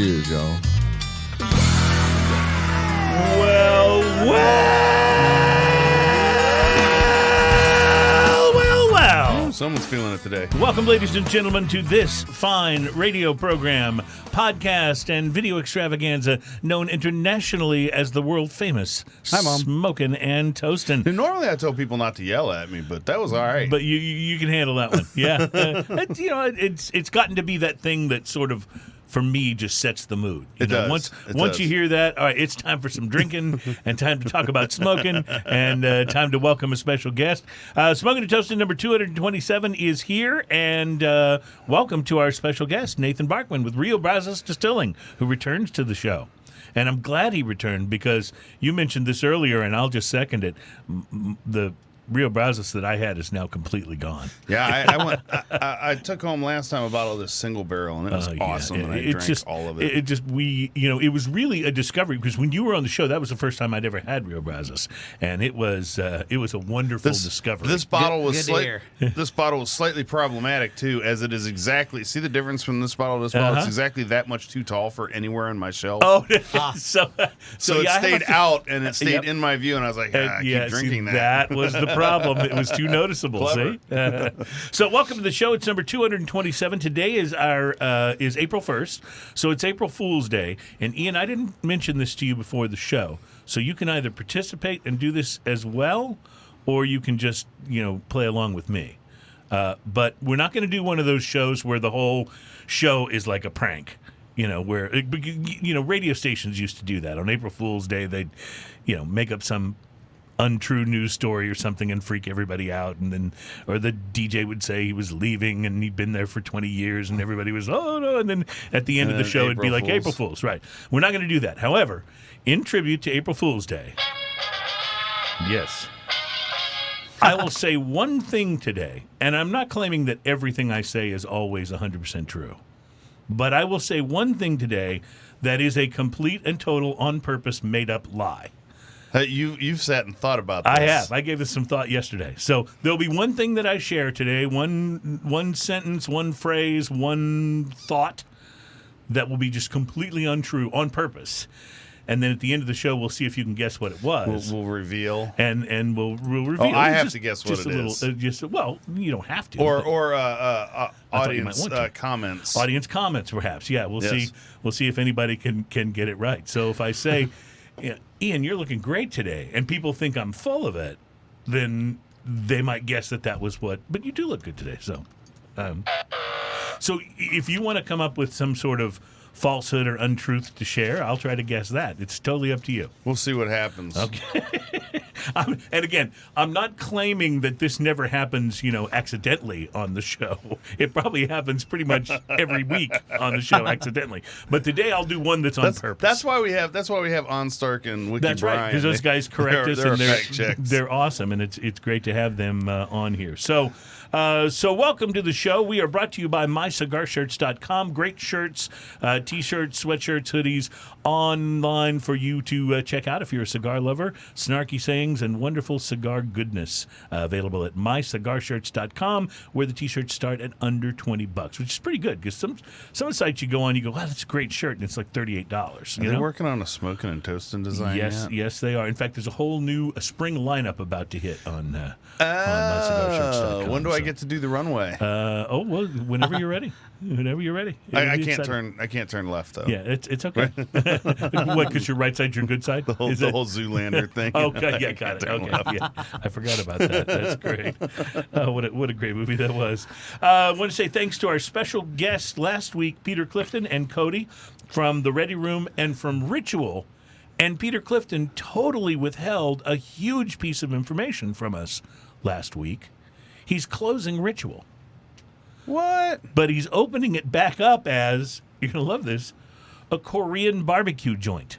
Cheers, y'all. Well. Someone's feeling it today. Welcome, ladies and gentlemen, to this fine radio program, podcast, and video extravaganza known internationally as the world-famous Hi, Mom. Smokin' and Toastin'. And normally I tell people not to yell at me, but that was all right. But you can handle that one. Yeah. It's gotten to be that thing that sort of, for me, just sets the mood. It does. Once you hear that, all right, it's time for some drinking and time to talk about smoking and time to welcome a special guest. Smoking and Toasting number 227 is here, and welcome to our special guest, Nathan Barkman with Rio Brazos Distilling, who returns to the show. And I'm glad he returned because you mentioned this earlier, and I'll just second it. The Rio Brazos that I had is now completely gone. Yeah, I took home last time a bottle of this single barrel, and it was awesome, and I drank all of it. It was really a discovery because when you were on the show, that was the first time I'd ever had Rio Brazos, and it was a wonderful discovery. This bottle was slightly problematic too, as it is exactly. See the difference from this bottle to this bottle? It's exactly that much too tall for anywhere on my shelf. Oh, so it stayed out and it stayed in my view, and I was like, I keep drinking that. That was the problem. It was too noticeable. See, so welcome to the show. It's number 227. Today is is April 1st, so it's April Fool's Day. And Ian, I didn't mention this to you before the show, so you can either participate and do this as well, or you can just play along with me. But we're not going to do one of those shows where the whole show is like a prank. Where radio stations used to do that on April Fool's Day. They'd make up some untrue news story or something and freak everybody out, or the DJ would say he was leaving and he'd been there for 20 years and everybody was, oh no, and then at the end of the show it'd be like April Fools. Right. We're not going to do that. However, in tribute to April Fool's Day, yes, I will say one thing today, and I'm not claiming that everything I say is always 100% true, but I will say one thing today that is a complete and total on-purpose made-up lie. You've sat and thought about this. I have. I gave this some thought yesterday. So there'll be one thing that I share today, one sentence, one phrase, one thought that will be just completely untrue on purpose. And then at the end of the show, we'll see if you can guess what it was. We'll reveal. And we'll reveal. I have to guess what it is. Well, you don't have to. Or audience comments. Audience comments, perhaps. Yeah, we'll see. We'll see if anybody can get it right. So if I say, Ian, you're looking great today, and people think I'm full of it, then they might guess that was what. But you do look good today. So if you want to come up with some sort of falsehood or untruth to share, I'll try to guess that. It's totally up to you. We'll see what happens. Okay. And again, I'm not claiming that this never happens, accidentally on the show. It probably happens pretty much every week on the show accidentally. But today I'll do one that's on purpose. That's why we have OnStark and Wiki That's Brian. right, because those guys correct us, and they're awesome, and it's great to have them on here. So welcome to the show. We are brought to you by MyCigarShirts.com. Great shirts, T-shirts, sweatshirts, hoodies online for you to check out if you're a cigar lover. Snarky sayings and wonderful cigar goodness available at MyCigarShirts.com, where the T-shirts start at under $20, which is pretty good because some sites you go on, you go, wow, that's a great shirt, and it's like $38. Are they working on a smoking and toasting design? Yes, they are. In fact, there's a whole new spring lineup about to hit on MyCigarShirts.com. When do I get to do the runway? Whenever you're ready. Whenever you're ready. I can't turn left though. Yeah, it's okay. What? Because your right side's your good side? The whole Zoolander thing. Okay, yeah, got it. Okay, yeah, I forgot about that. That's great. What a great movie that was. I want to say thanks to our special guests last week, Peter Clifton and Cody from the Ready Room and from Ritual. And Peter Clifton totally withheld a huge piece of information from us last week. He's closing Ritual. What? But he's opening it back up as, you're going to love this, a Korean barbecue joint.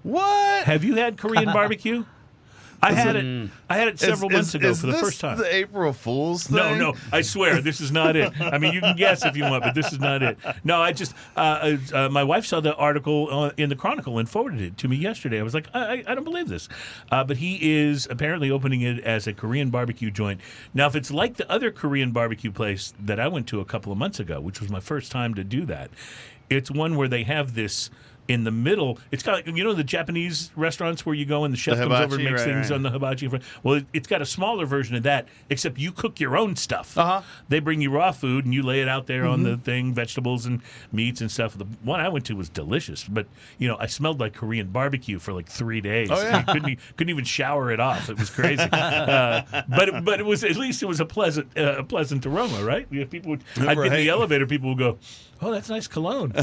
What? Have you had Korean barbecue? I had it several months ago for the first time. Is this the April Fool's thing? No, I swear, this is not it. I mean, you can guess if you want, but this is not it. No, I just, my wife saw the article in the Chronicle and forwarded it to me yesterday. I was like, I don't believe this. But he is apparently opening it as a Korean barbecue joint. Now, if it's like the other Korean barbecue place that I went to a couple of months ago, which was my first time to do that, it's one where they have this in the middle. It's got, like, the Japanese restaurants where you go and the chef comes over and makes things on the hibachi. Well, it's got a smaller version of that, except you cook your own stuff. They bring you raw food and you lay it out there on the thing, vegetables and meats and stuff. The one I went to was delicious, but I smelled like Korean barbecue for like 3 days. Oh, yeah. couldn't even shower it off. It was crazy. But it was, at least it was a pleasant aroma, right? I'd get in the elevator, people would go, "Oh, that's nice cologne."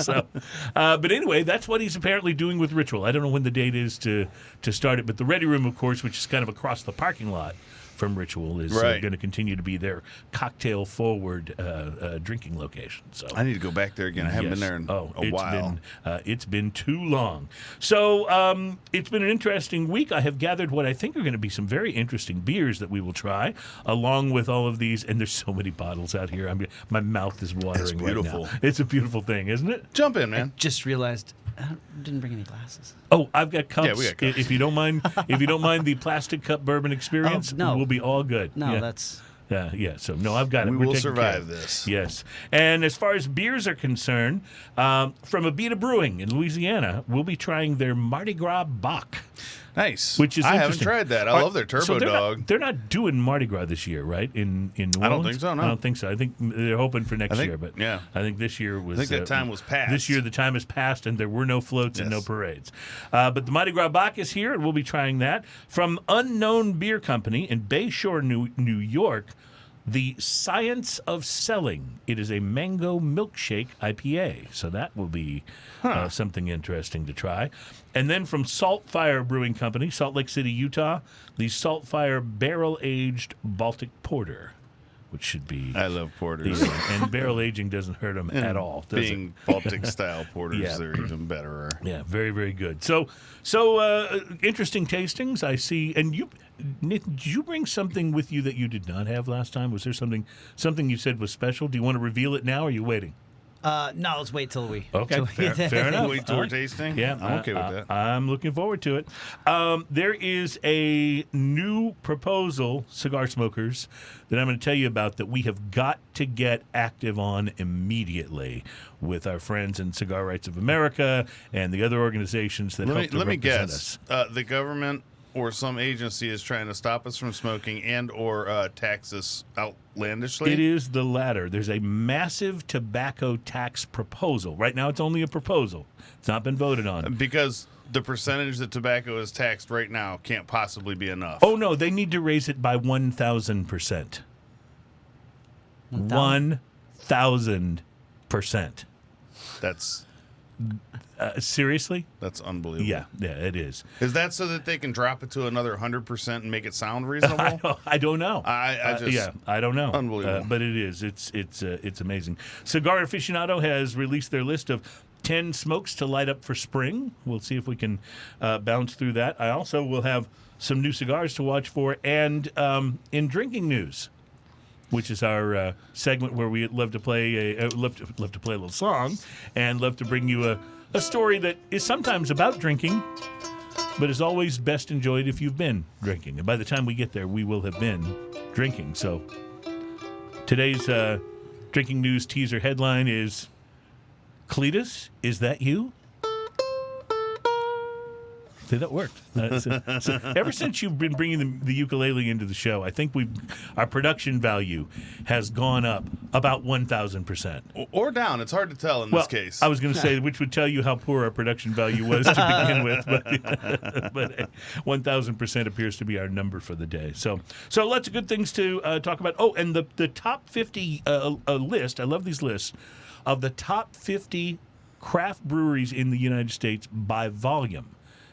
So, but anyway, that's what he's apparently doing with Ritual. I don't know when the date is to start it, but the Ready Room, of course, which is kind of across the parking lot from Ritual, is going to continue to be their cocktail-forward drinking location. So I need to go back there again. I haven't been there in a while. It's been too long. So it's been an interesting week. I have gathered what I think are going to be some very interesting beers that we will try, along with all of these. And there's so many bottles out here. My mouth is watering. It's beautiful. Right now. It's a beautiful thing, isn't it? Jump in, man. I just realized I didn't bring any glasses. Oh, I've got cups. Yeah, we got cups. If you don't mind, the plastic cup bourbon experience, no. we'll be all good. No, yeah. that's... Yeah. So, no, I've got it. We We're will taking survive care. this. Yes. And as far as beers are concerned, from Abita Brewing in Louisiana, we'll be trying their Mardi Gras Bock. Nice. Which is I haven't interesting. tried that. I love their Turbo Dog. They're not doing Mardi Gras this year, right? In New Orleans? I don't think so, no. I don't think so. I think they're hoping for next year, but yeah. I think this year was... I think that time was past. This year the time has passed, and there were no floats and no parades. But the Mardi Gras Bock is here, and we'll be trying that. From Unknown Beer Company in Bayshore, New York, the Science of Selling. It is a mango milkshake IPA, so that will be something interesting to try. And then from SaltFire Brewing Company, Salt Lake City, Utah, the SaltFire barrel-aged Baltic Porter, which should be... I love porters. And barrel aging doesn't hurt them at all, does Being Baltic-style porters, they're even better. Yeah, very, very good. So interesting tastings, I see. And Nick, did you bring something with you that you did not have last time? Was there something you said was special? Do you want to reveal it now, or are you waiting? No, let's wait till we... Okay, fair enough. Wait till we're tasting? Yeah, I'm okay with that. I'm looking forward to it. There is a new proposal, cigar smokers, that I'm going to tell you about that we have got to get active on immediately with our friends in Cigar Rights of America and the other organizations that help to let me represent guess. us. The government or some agency is trying to stop us from smoking and or tax us outlandishly? It is the latter. There's a massive tobacco tax proposal. Right now it's only a proposal. It's not been voted on. Because the percentage that tobacco is taxed right now can't possibly be enough. Oh, no, they need to raise it by 1,000%. 1,000%. That's... seriously? That's unbelievable. Yeah, it is. Is that so that they can drop it to another 100% and make it sound reasonable? I don't know. I don't know. Unbelievable. But it is. It's amazing. Cigar Aficionado has released their list of 10 smokes to light up for spring. We'll see if we can bounce through that. I also will have some new cigars to watch for, and in drinking news, which is our segment where we love to play love to play a little song, and love to bring you a story that is sometimes about drinking, but is always best enjoyed if you've been drinking. And by the time we get there, we will have been drinking. So today's drinking news teaser headline is, Cletus, is that you? See, that worked. So ever since you've been bringing the ukulele into the show, I think our production value has gone up about 1,000%. Or down. It's hard to tell in this case. I was going to say, which would tell you how poor our production value was to begin with, but 1,000% appears to be our number for the day. So lots of good things to talk about. Oh, and the top 50 list, I love these lists, of the top 50 craft breweries in the United States by volume.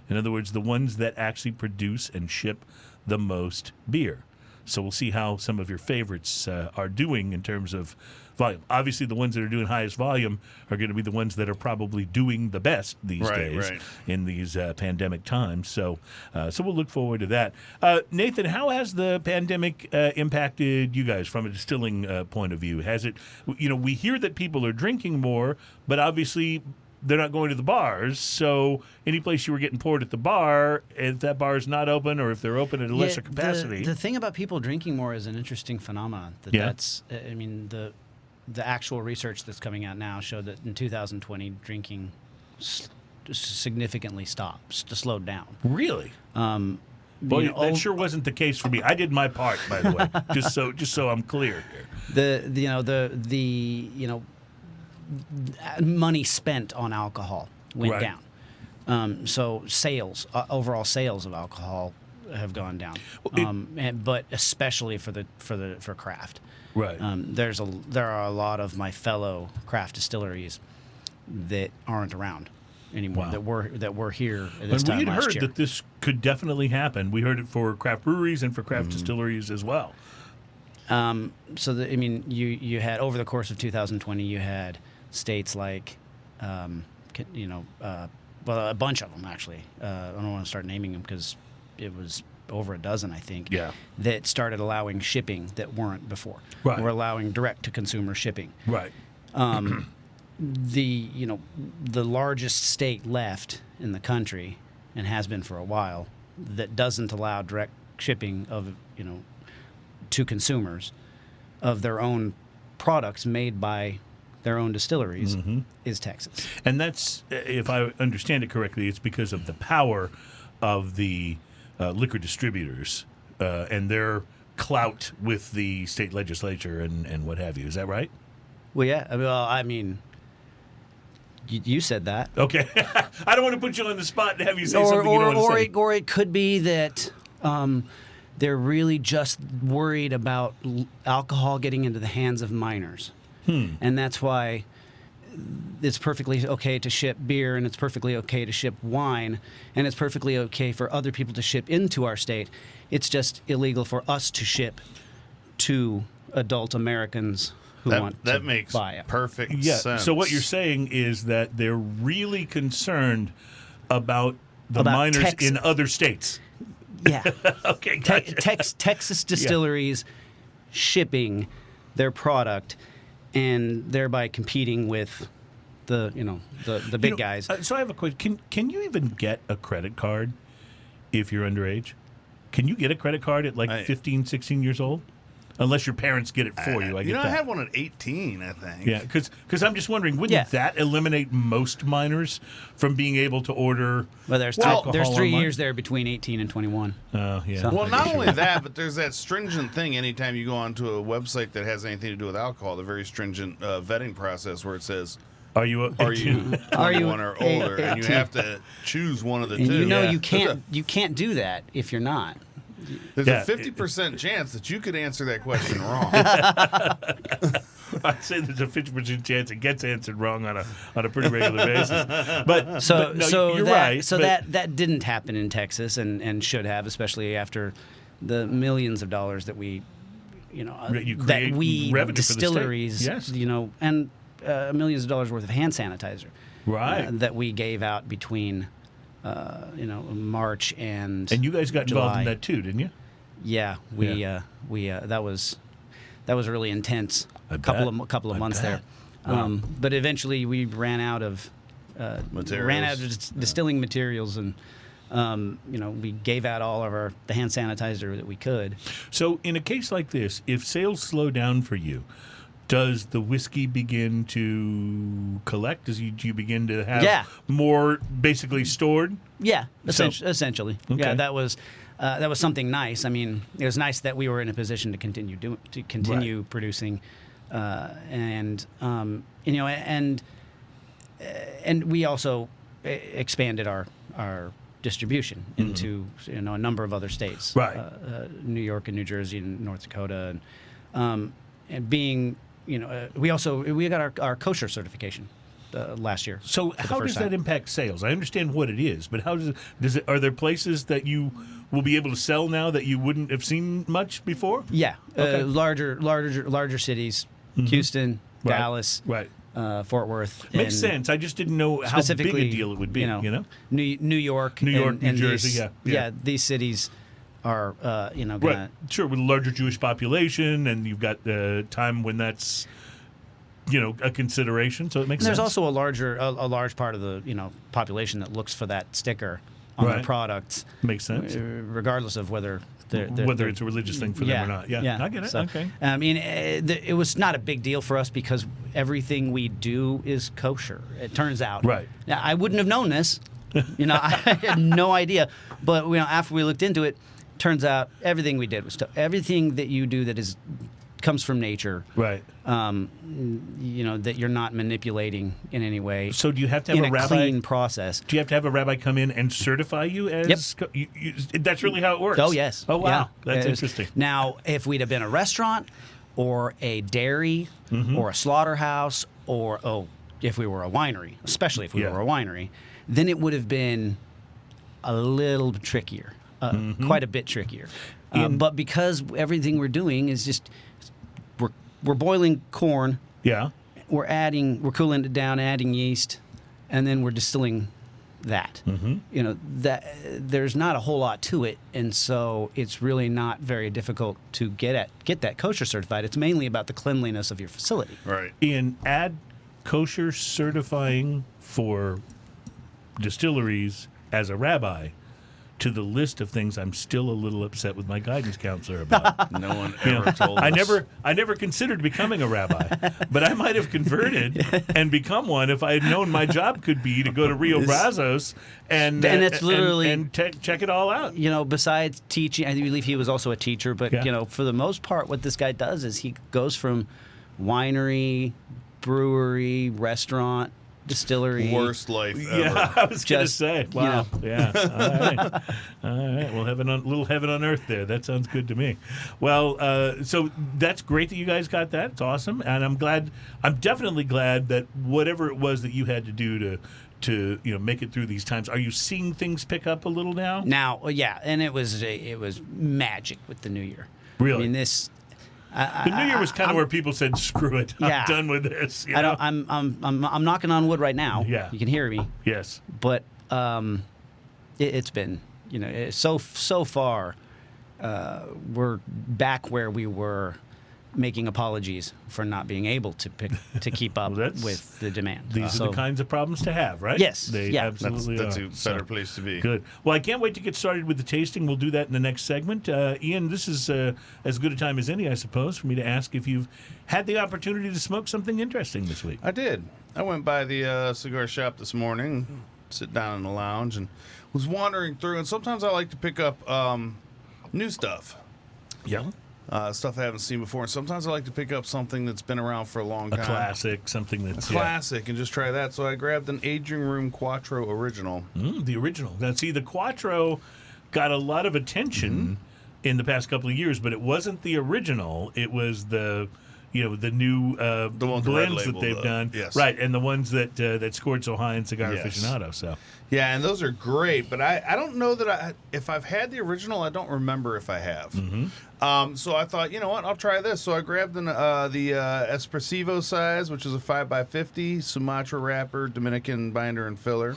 In other words, the ones that actually produce and ship the most beer. So we'll see how some of your favorites are doing in terms of volume. Obviously, the ones that are doing highest volume are going to be the ones that are probably doing the best these days in these pandemic times. So we'll look forward to that. Nathan, how has the pandemic impacted you guys from a distilling point of view? Has it, we hear that people are drinking more, but obviously they're not going to the bars. So any place you were getting poured at the bar, if that bar is not open or if they're open at a lesser capacity. The thing about people drinking more is an interesting phenomenon. The actual research that's coming out now showed that in 2020, drinking significantly slowed down. Really? That sure wasn't the case for me. I did my part, by the way, just so I'm clear here. The money spent on alcohol went down. So overall sales of alcohol have gone down. But especially for craft. Right. There are a lot of my fellow craft distilleries that aren't around anymore. Wow. that were here at this time last year. We had heard that this could definitely happen. We heard it for craft breweries and for craft distilleries as well. You had over the course of 2020, you had states like, a bunch of them actually. I don't want to start naming them because it was over a dozen, I think, that started allowing shipping that weren't before. Right. We're allowing direct-to-consumer shipping. Right. The largest state left in the country, and has been for a while, that doesn't allow direct shipping of to consumers of their own products made by their own distilleries is Texas. And that's, if I understand it correctly, it's because of the power of the liquor distributors and their clout with the state legislature and what have you. Is that right? Well, yeah. You said that. Okay. I don't want to put you on the spot and have you say something you don't want to say. Or it could be that they're really just worried about alcohol getting into the hands of minors. And that's why it's perfectly okay to ship beer, and it's perfectly okay to ship wine, and it's perfectly okay for other people to ship into our state. It's just illegal for us to ship to adult Americans who want to buy it. That makes perfect sense. So what you're saying is that they're really concerned about the minors in other states. Yeah. Okay, gotcha. Texas distilleries shipping their product and thereby competing with the big guys. So I have a question. Can you even get a credit card if you're underage? Can you get a credit card at 15, 16 years old? Unless your parents get it for you. I had one at 18, I think. Yeah, because I'm just wondering, wouldn't that eliminate most minors from being able to order there's alcohol 3 online? years there between 18 and 21. Oh, yeah. So. Well, not only that, but there's that stringent thing anytime you go onto a website that has anything to do with alcohol, the very stringent vetting process where it says, Are you 21 or older? And you have to choose one of the two. You can't do that if you're not. There's a 50% chance that you could answer that question wrong. I'd say there's a 50% chance it gets answered wrong on a pretty regular basis. But you're right. So that didn't happen in Texas and should have, especially after the millions of dollars that we, distilleries, and millions of dollars worth of hand sanitizer, that we gave out between. March and you guys got July. involved in that too, didn't you? Yeah, we that was really intense. A couple of months there, but eventually we ran out of distilling materials, and we gave out all of the hand sanitizer that we could. So in a case like this, if sales slow down for you, does the whiskey begin to collect? Do you begin to have more basically stored? Yeah, essentially. Okay. Yeah, that was something nice. I mean, it was nice that we were in a position to continue producing, and we also expanded our distribution into a number of other states, New York and New Jersey and North Dakota, and being. We got our kosher certification last year. So how does that impact sales? I understand what it is, but how does it? Are there places that you will be able to sell now that you wouldn't have seen much before? Yeah, Okay. larger cities, Houston, Right. Dallas, Right. Fort Worth. Makes and sense. I just didn't know how big a specifically, deal it would be. You know, New York, New York, New and Jersey, these, yeah. these cities are right? gonna, Sure, with a larger Jewish population, and you've got time when that's a consideration. So it makes and there's sense. also a large part of the population that looks for that sticker on their Right. products, Makes sense. regardless of whether Whether it's a religious thing for them or not. Yeah, I get it. So, Okay. I mean, it was not a big deal for us because everything we do is kosher. It turns out. Right. Now, I wouldn't have known this. I had no idea. But after we looked into it, turns out everything we did was everything that you do that comes from nature. Right. That you're not manipulating in any way. So do you have to have in a rabbi? clean process. Do you have to have a rabbi come in and certify you as? Yep. That's really how it works. Oh, yes. Oh, wow. Yeah. That's It was- interesting. Now, if we'd have been a restaurant or a dairy Mm-hmm. or a slaughterhouse if we were a winery, especially if we were a winery, then it would have been a little trickier, quite a bit trickier. But because everything we're doing is just we're boiling corn, Yeah. we're cooling it down, adding yeast, and then we're distilling that. That there's not a whole lot to it, and so it's really not very difficult to get that kosher certified. It's mainly about the cleanliness of your facility. Right. Ian, add kosher certifying for distilleries as a rabbi to the list of things I'm still a little upset with my guidance counselor about. No one ever told us. I never considered becoming a rabbi, but I might have converted and become one if I had known my job could be to go to Rio Brazos and that's literally and check it all out. Besides teaching, I believe he was also a teacher, but Yeah. for the most part, what this guy does is he goes from winery, brewery, restaurant, distillery. Worst life ever. Yeah, I was going to Just, say. Wow. Yeah. All right. Well, little heaven on earth there. That sounds good to me. Well, so that's great that you guys got that. It's awesome, and I'm definitely glad that whatever it was that you had to do to make it through these times. Are you seeing things pick up a little now? Now, and it was magic with the new year. Really? I mean, this. The new year was kind of where people said, "Screw it, I'm done with this." I'm knocking on wood right now. Yeah. You can hear me. Yes. But it's been so far we're back where we were, making apologies for not being able to keep up Well, with the demand. These are the kinds of problems to have, right? Yes, They yeah. absolutely That's are. a better place to be. Good. Well, I can't wait to get started with the tasting. We'll do that in the next segment. Ian, this is as good a time as any, I suppose, for me to ask if you've had the opportunity to smoke something interesting this week. I did. I went by the cigar shop this morning, sit down in the lounge, and was wandering through. And sometimes I like to pick up new stuff. Yeah. Stuff I haven't seen before. And sometimes I like to pick up something that's been around for a long A time. classic, something that's Classic, and just try that. So I grabbed an aging room Quattro original. The original. Now, see, the Quattro got a lot of attention in the past couple of years, but it wasn't the original. It was the new The one with the red blends that label, they've done. yes. Right, and the ones that scored so high in Cigar Yes. Aficionado. So Yeah, and those are great, but I don't know that if I've had the original, I don't remember if I have. So I thought, you know what, I'll try this. So I grabbed the Espressivo size, which is a 5x50, Sumatra wrapper, Dominican binder and filler.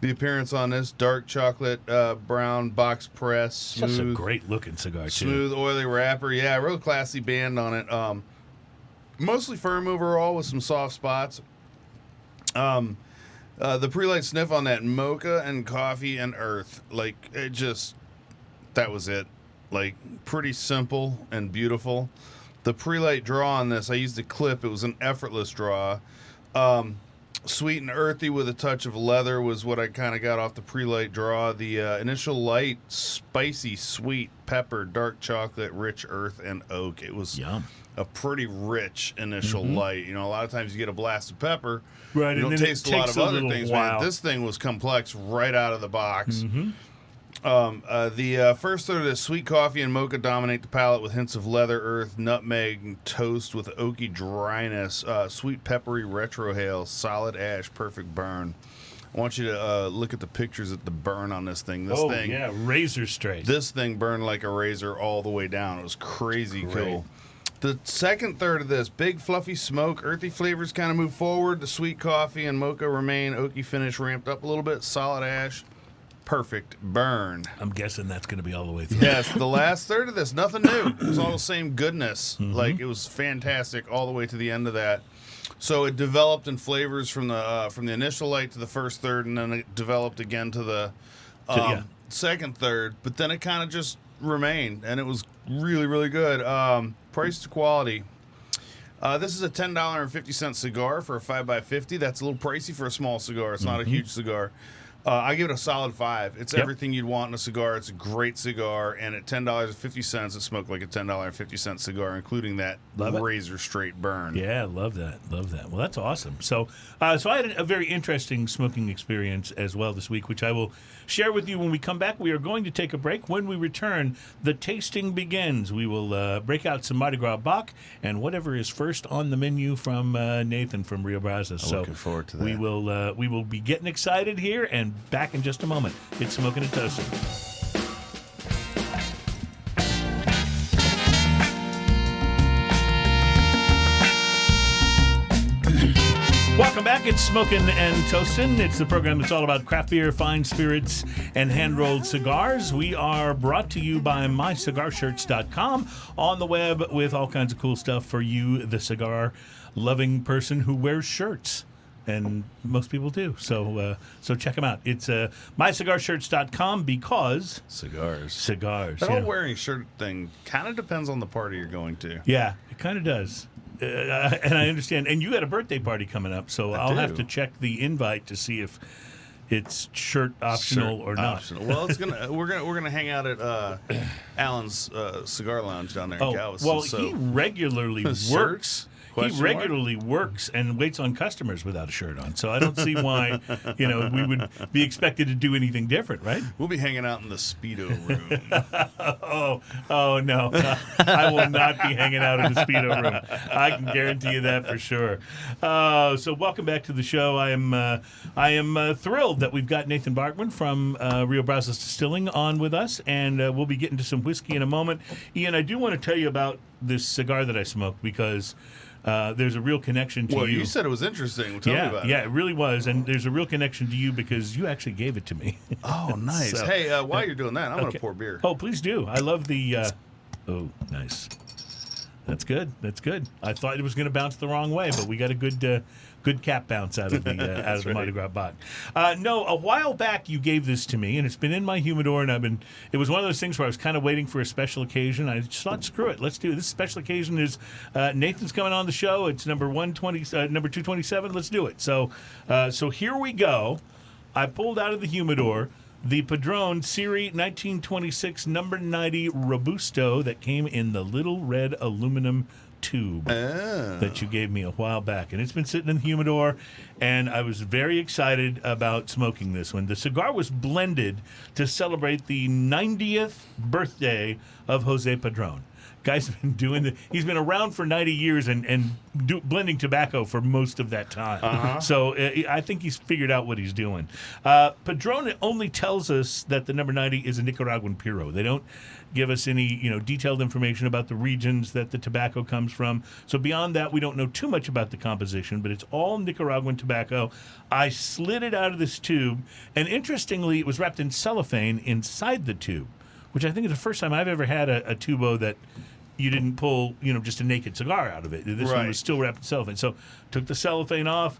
The appearance on this, dark chocolate brown box press, smooth. just a great looking cigar too. Smooth, oily wrapper. Yeah, real classy band on it. Mostly firm overall with some soft spots. The pre-light sniff on that mocha and coffee and earth, that was it. Like, pretty simple and beautiful. The pre-light draw on this, I used a clip. It was an effortless draw. Sweet and earthy with a touch of leather was what I kind of got off the pre-light draw. The initial light, spicy, sweet, pepper, dark chocolate, rich earth, and oak. It was Yum. a pretty rich initial light. A lot of times you get a blast of pepper. Right, You and don't then it taste a lot takes of a other little things. while. Man, this thing was complex right out of the box. The first third of this, sweet coffee and mocha dominate the palate with hints of leather, earth, nutmeg, and toast with oaky dryness. Sweet peppery retrohale, solid ash, perfect burn. I want you to look at the pictures of the burn on this thing. Yeah, razor straight. This thing burned like a razor all the way down. It was crazy cool. The second third of this, big fluffy smoke, earthy flavors kind of move forward. The sweet coffee and mocha remain. Oaky finish ramped up a little bit. Solid ash. Perfect burn. I'm guessing that's going to be all the way through. Yes, the last third of this, nothing new. It was all the same goodness. Like, it was fantastic all the way to the end of that. So it developed in flavors from the initial light to the first third, and then it developed again to the second third. But then it kind of just remained, and it was really, really good. Price to quality. This is a $10.50 cigar for a 5x50. That's a little pricey for a small cigar. It's not a huge cigar. I give it a solid 5. It's everything you'd want in a cigar. It's a great cigar, and at $10.50, it smoked like a $10.50 cigar, including that razor straight burn. Yeah, love that. Well, that's awesome. So I had a very interesting smoking experience as well this week, which I will share with you when we come back. We are going to take a break. When we return, the tasting begins. We will break out some Mardi Gras Bock and whatever is first on the menu from Nathan from Rio Brazos. So looking forward to that. We will be getting excited here and back in just a moment. It's Smoking and Toasting. Welcome back. It's Smokin' and Toastin'. It's the program that's all about craft beer, fine spirits, and hand-rolled cigars. We are brought to you by MyCigarShirts.com on the web with all kinds of cool stuff for you, the cigar-loving person who wears shirts. And most people do. So check them out. It's MyCigarShirts.com because... Cigars. That whole wearing shirt thing kind of depends on the party you're going to. Yeah, it kind of does. And I understand. And you had a birthday party coming up, so I'll have to check the invite to see if it's shirt optional or not. Optional. Well, we're gonna hang out at Alan's cigar lounge down there in Galveston. Well, he regularly works. He regularly works and waits on customers without a shirt on. So I don't see why, we would be expected to do anything different, right? We'll be hanging out in the Speedo room. Oh no. I will not be hanging out in the Speedo room. I can guarantee you that for sure. So welcome back to the show. I am thrilled that we've got Nathan Barkman from Rio Brazos Distilling on with us, and we'll be getting to some whiskey in a moment. Ian, I do want to tell you about this cigar that I smoked because there's a real connection to you. Well, you said it was interesting. Tell me about it. Yeah, it really was. And there's a real connection to you because you actually gave it to me. Oh, nice. So, hey, while you're doing that, I'm going to pour beer. Oh, please do. I love the... oh, nice. That's good. I thought it was going to bounce the wrong way, but we got a good cap bounce out of the Mardi Gras Bock. No, a while back you gave this to me, and it's been in my humidor, and it was one of those things where I was kind of waiting for a special occasion. I just thought, screw it, let's do it. This special occasion is Nathan's coming on the show. It's number 227. Let's do it. So here we go. I pulled out of the humidor the Padron Serie 1926 number 90 Robusto that came in the little red aluminum tube that you gave me a while back, and it's been sitting in the humidor, and I was very excited about smoking this one. The cigar was blended to celebrate the 90th birthday of Jose Padron. Guy's been doing he's been around for 90 years and blending tobacco for most of that time. So I think he's figured out what he's doing. Padron only tells us that the number 90 is a Nicaraguan Puro. They don't give us any detailed information about the regions that the tobacco comes from. So beyond that, we don't know too much about the composition, but it's all Nicaraguan tobacco. I slid it out of this tube, and interestingly, it was wrapped in cellophane inside the tube, which I think is the first time I've ever had a tubo that you didn't pull, just a naked cigar out of it. This one was still wrapped in cellophane. So took the cellophane off.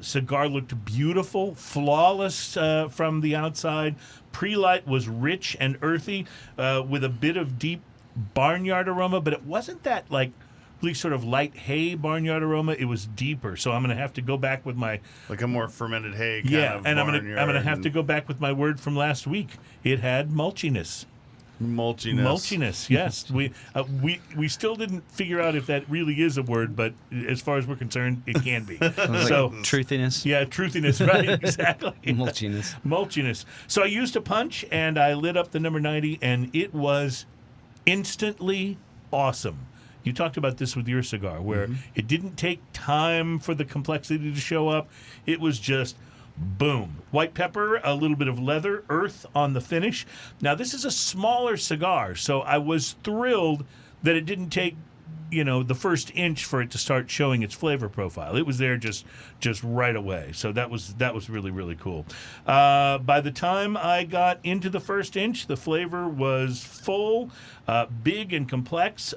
Cigar looked beautiful, flawless from the outside. Pre-light was rich and earthy with a bit of deep barnyard aroma, but it wasn't that really sort of light hay barnyard aroma. It was deeper. So I'm going to have to go back with my... Like a more fermented hay kind of and I'm going to have to go back with my word from last week. It had mulchiness. Mulchiness, yes. We still didn't figure out if that really is a word, but as far as we're concerned, it can be. So truthiness. Yeah, truthiness, right, exactly. Mulchiness. So I used a punch, and I lit up the number 90, and it was instantly awesome. You talked about this with your cigar, where it didn't take time for the complexity to show up. It was just Boom. White pepper, a little bit of leather, earth on the finish. Now, this is a smaller cigar, so I was thrilled that it didn't take, the first inch for it to start showing its flavor profile. It was there just right away. So that was really, really cool. By the time I got into the first inch, the flavor was full, big and complex.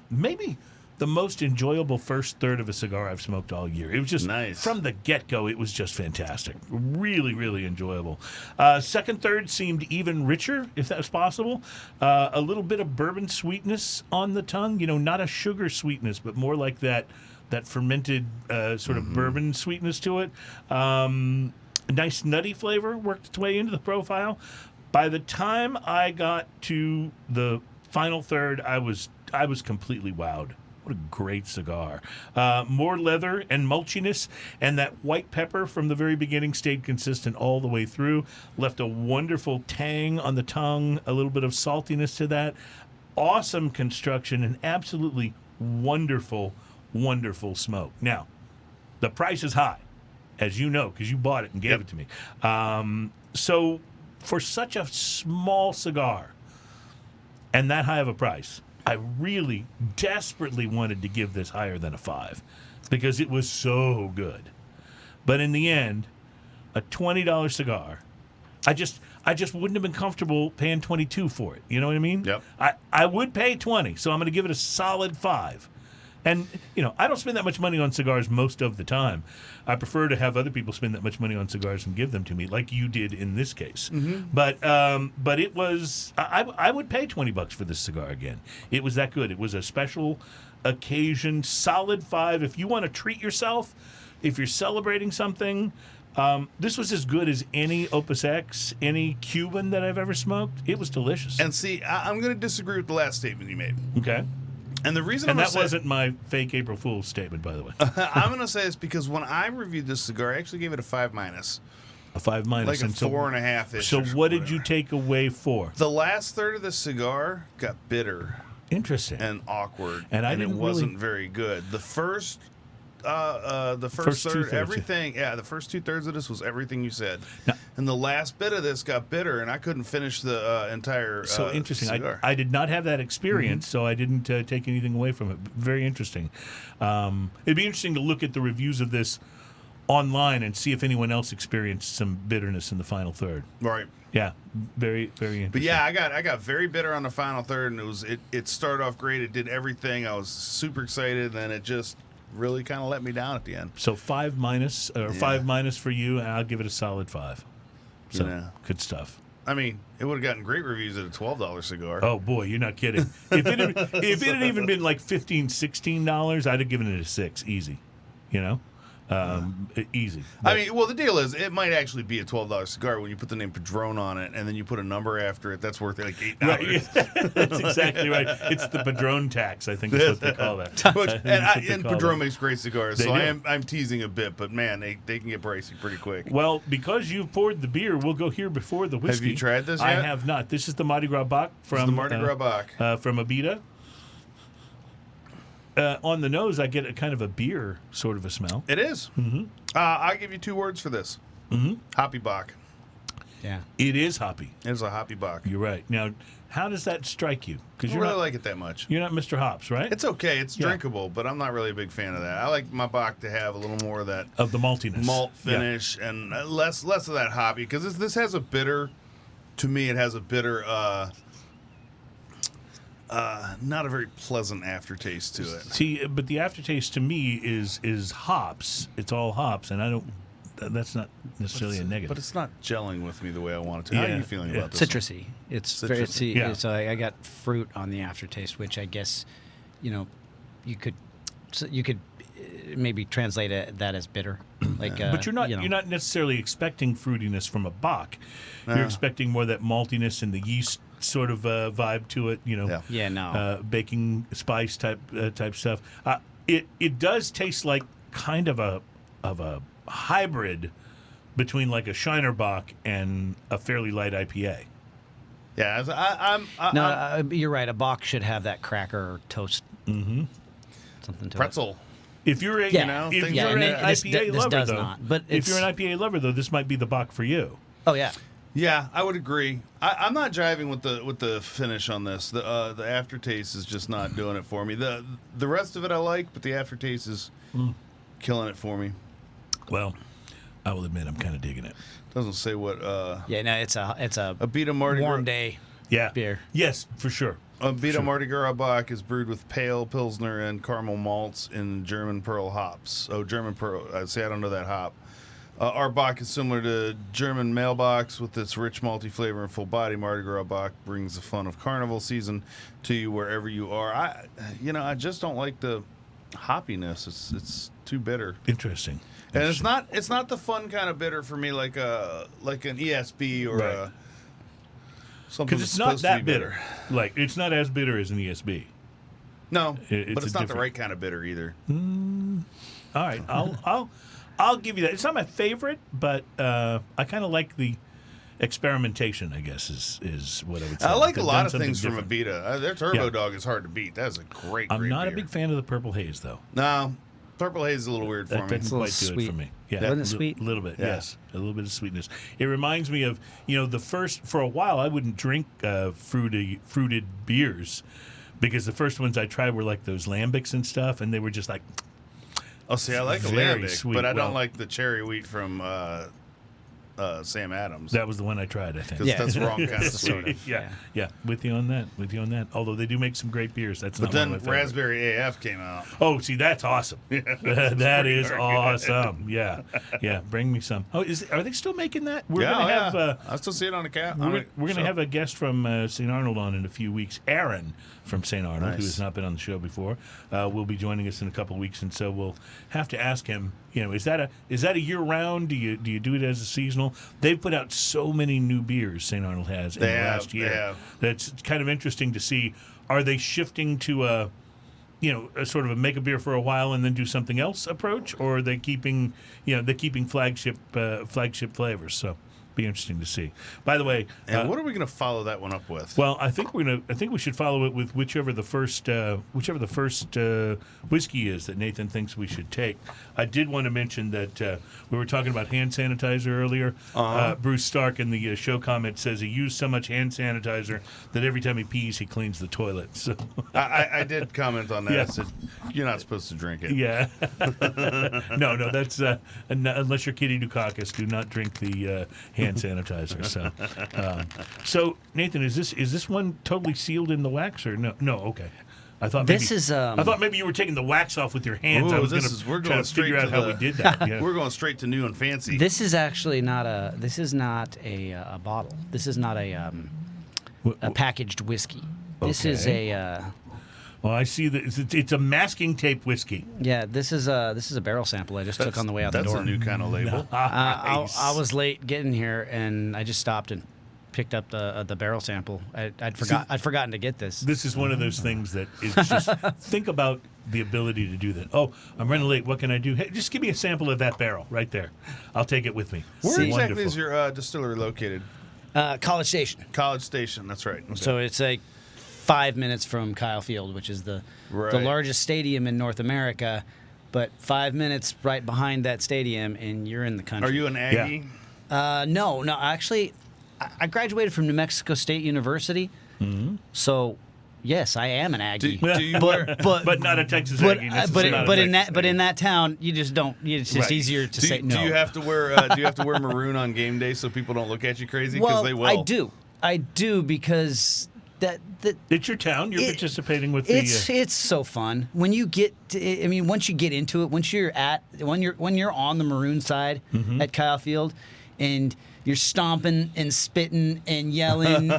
Maybe the most enjoyable first third of a cigar I've smoked all year. It was just nice. From the get-go, it was just fantastic. Really, really enjoyable. Second third seemed even richer, if that was possible. A little bit of bourbon sweetness on the tongue. Not a sugar sweetness, but more like that fermented sort of bourbon sweetness to it. A nice nutty flavor worked its way into the profile. By the time I got to the final third, I was completely wowed. What a great cigar. More leather and mulchiness, and that white pepper from the very beginning stayed consistent all the way through. Left a wonderful tang on the tongue, a little bit of saltiness to that. Awesome construction and absolutely wonderful, wonderful smoke. Now, the price is high, as you know, because you bought it and gave it to me. So for such a small cigar and that high of a price, I really desperately wanted to give this higher than a 5 because it was so good. But in the end, a $20 cigar, I just wouldn't have been comfortable paying $22 for it. You know what I mean? Yep. I would pay $20, so I'm going to give it a solid 5. And, I don't spend that much money on cigars most of the time. I prefer to have other people spend that much money on cigars and give them to me, like you did in this case. Mm-hmm. But it was, I would pay $20 for this cigar again. It was that good. It was a special occasion, solid 5. If you want to treat yourself, if you're celebrating something, this was as good as any Opus X, any Cuban that I've ever smoked. It was delicious. And see, I'm going to disagree with the last statement you made. Okay. And the reason that wasn't my fake April Fool's statement, by the way. I'm going to say this because when I reviewed this cigar, I actually gave it a 5-. A 5-. Like a 4.5-ish. So what did you take away for? The last third of the cigar got bitter. Interesting. And awkward. And it wasn't very good. The first third, everything. Yeah, the first 2/3 of this was everything you said. Now, and the last bit of this got bitter, and I couldn't finish the entire so interesting. cigar. I did not have that experience, so I didn't take anything away from it. Very interesting. It'd be interesting to look at the reviews of this online and see if anyone else experienced some bitterness in the final third. Right. Yeah, very, very interesting. But yeah, I got very bitter on the final third, and it started off great. It did everything. I was super excited, and then it just really kind of let me down at the end. So 5-, 5- for you, and I'll give it a solid 5. So good stuff. I mean, it would have gotten great reviews at a $12 cigar. Oh boy, you're not kidding. If it had even been like $15, $16, I'd have given it a 6, easy. Easy. I mean, well, the deal is it might actually be a $12 cigar when you put the name Padron on it, and then you put a number after it. That's worth like $8. Right. That's exactly right. It's the Padron tax, I think is what they call that. And Padron makes great cigars, so I'm teasing a bit, but man, they can get pricey pretty quick. Well, because you've poured the beer, we'll go here before the whiskey. Have you tried this yet? I have not. This is the Mardi Gras Bock from the Mardi Gras Bock from Abita. On the nose, I get a kind of a beer sort of a smell. It is. Mm-hmm. I'll give you 2 words for this. Mm-hmm. Hoppy Bock. Yeah. It is hoppy. It is a hoppy Bock. You're right. Now, how does that strike you? Because I don't really like it that much. You're not Mr. Hops, right? It's okay. It's drinkable, but I'm not really a big fan of that. I like my Bock to have a little more of that. Of the maltiness. Malt finish and less of that hoppy. Because this has a bitter, to me, it has a bitter... not a very pleasant aftertaste to it. See, but the aftertaste to me is hops. It's all hops, and I don't. That's not necessarily a negative. But it's not gelling with me the way I want it to. How are you feeling about this? Citrusy. It's very. So I got fruit on the aftertaste, which I guess, you could maybe translate that as bitter. Like, but you're not necessarily expecting fruitiness from a Bock. You're expecting more of that maltiness and the yeast sort of vibe to it. Baking spice type stuff. It does taste like kind of a hybrid between like a Shiner Bock and a fairly light IPA. Yeah, you're right. A Bock should have that cracker or toast. Mm-hmm. Something to pretzel. If you're a, Yeah. if Yeah, you're and an this IPA lover, does though, not, but if you're it's- an IPA lover, though, this might be the Bock for you. Oh yeah. Yeah, I would agree. I'm not jiving with the finish on this. The aftertaste is just not doing it for me. The rest of it I like, but the aftertaste is killing it for me. Well, I will admit I'm kind of digging it. Doesn't say what. Yeah, no, it's a Abita Mardi warm Gras. day Yeah. beer. Yes, for sure. Abita Mardi Gras Bock is brewed with pale Pilsner and caramel malts in German Pearl hops. Oh, German Pearl. I don't know that hop. Our Bock is similar to German Mailbox with its rich malty flavor and full body. Mardi Gras Bock brings the fun of carnival season to you wherever you are. I just don't like the hoppiness. It's too bitter. Interesting. And it's not the fun kind of bitter for me like an ESB or Right. something. Because it's not that bitter. Like, it's not as bitter as an ESB. No, It's but it's a not the different- right kind of bitter either. All right, I'll give you that. It's not my favorite, but I kind of like the experimentation, I guess, is what I would say. I like a They've lot done of something things from different. Abita. Their Turbo Yeah. Dog is hard to beat. That's a great. I'm great not a beer. big fan of the Purple Haze, though. No, Purple Haze is a little weird for That me. doesn't a little quite do it sweet. for me. Yeah, Wasn't it sweet? A little bit, Yeah. yes. A little bit of sweetness. It reminds me of, the first, for a while, I wouldn't drink fruited beers because the first ones I tried were like those lambics and stuff, and they were just like, Oh, see, I like a Very lambic, sweet. but I don't Well- like the cherry wheat from Sam Adams. that was the one I tried, I think. Because Yeah. that's the wrong kind of That's the sweet. sort of- Yeah. With you on that. Although they do make some great beers. That's But not then one of my favorites. Raspberry AF came out. Oh, see, that's awesome. That is pretty awesome. Yeah. Bring me some. Oh, are they still making that? We're Yeah, gonna yeah. have. I still see it on a cat. We're going to have a guest from St. Arnold on in a few weeks. Aaron from St. Arnold, who Nice. has not been on the show before, will be joining us in a couple of weeks, and so we'll have to ask him. Is that a year round? Do you do it as a seasonal? They've put out so many new beers. St. Arnold has in the last year. They have. That's kind of interesting to see. Are they shifting to a sort of a make a beer for a while and then do something else approach, or are they keeping flagship flavors? So, be interesting to see. By the way, And what are we going to follow that one up with? well, I think we should follow it with whichever the first whiskey is that Nathan thinks we should take. I did want to mention that we were talking about hand sanitizer earlier. Bruce Stark in the show comment says he used so much hand sanitizer that every time he pees, he cleans the toilet. So, I did comment on that. Yeah. I said, you're not supposed to drink it. yeah, no, that's unless you're Kitty Dukakis, do not drink the hand sanitizer. So Nathan, is this one totally sealed in the wax or no? No, okay. I thought maybe, This is, I thought maybe you were taking the wax off with your hands. Ooh, I was we're going going to straight figure out to how the- we did that. Yeah. We're going straight to new and fancy. This is actually not a. This is not a bottle. This is not a packaged whiskey. This is Okay. a. Well, I see that it's a masking tape whiskey. Yeah, this is a barrel sample I just took on the way out the That's door. a new kind of label. Nice. I was late getting here, and I just stopped and picked up the barrel sample. I'd forgotten to get this. This is one of those things that is just think about the ability to do that. Oh, I'm running late. What can I do? Hey, just give me a sample of that barrel right there. I'll take it with me. Where exactly Wonderful. is your distillery located? College Station. College Station. That's right. Okay. So it's like 5 minutes from Kyle Field, which is the Right. largest stadium in North America. But 5 minutes right behind that stadium, and you're in the country. Are you an Aggie? No. Actually, I graduated from New Mexico State University. Mm-hmm. So, yes, I am an Aggie. Do you wear? But not a Texas But Aggie. in that town, you just don't. It's just Right. easier to say no. Do you have to wear? Do you have to wear maroon on game day so people don't look at you crazy? Because Well, they will. I do because that It's your town. You're participating with the. it's so fun when you get to, I mean, once you get into it, when you're on the maroon side Mm-hmm. at Kyle Field, and you're stomping and spitting and yelling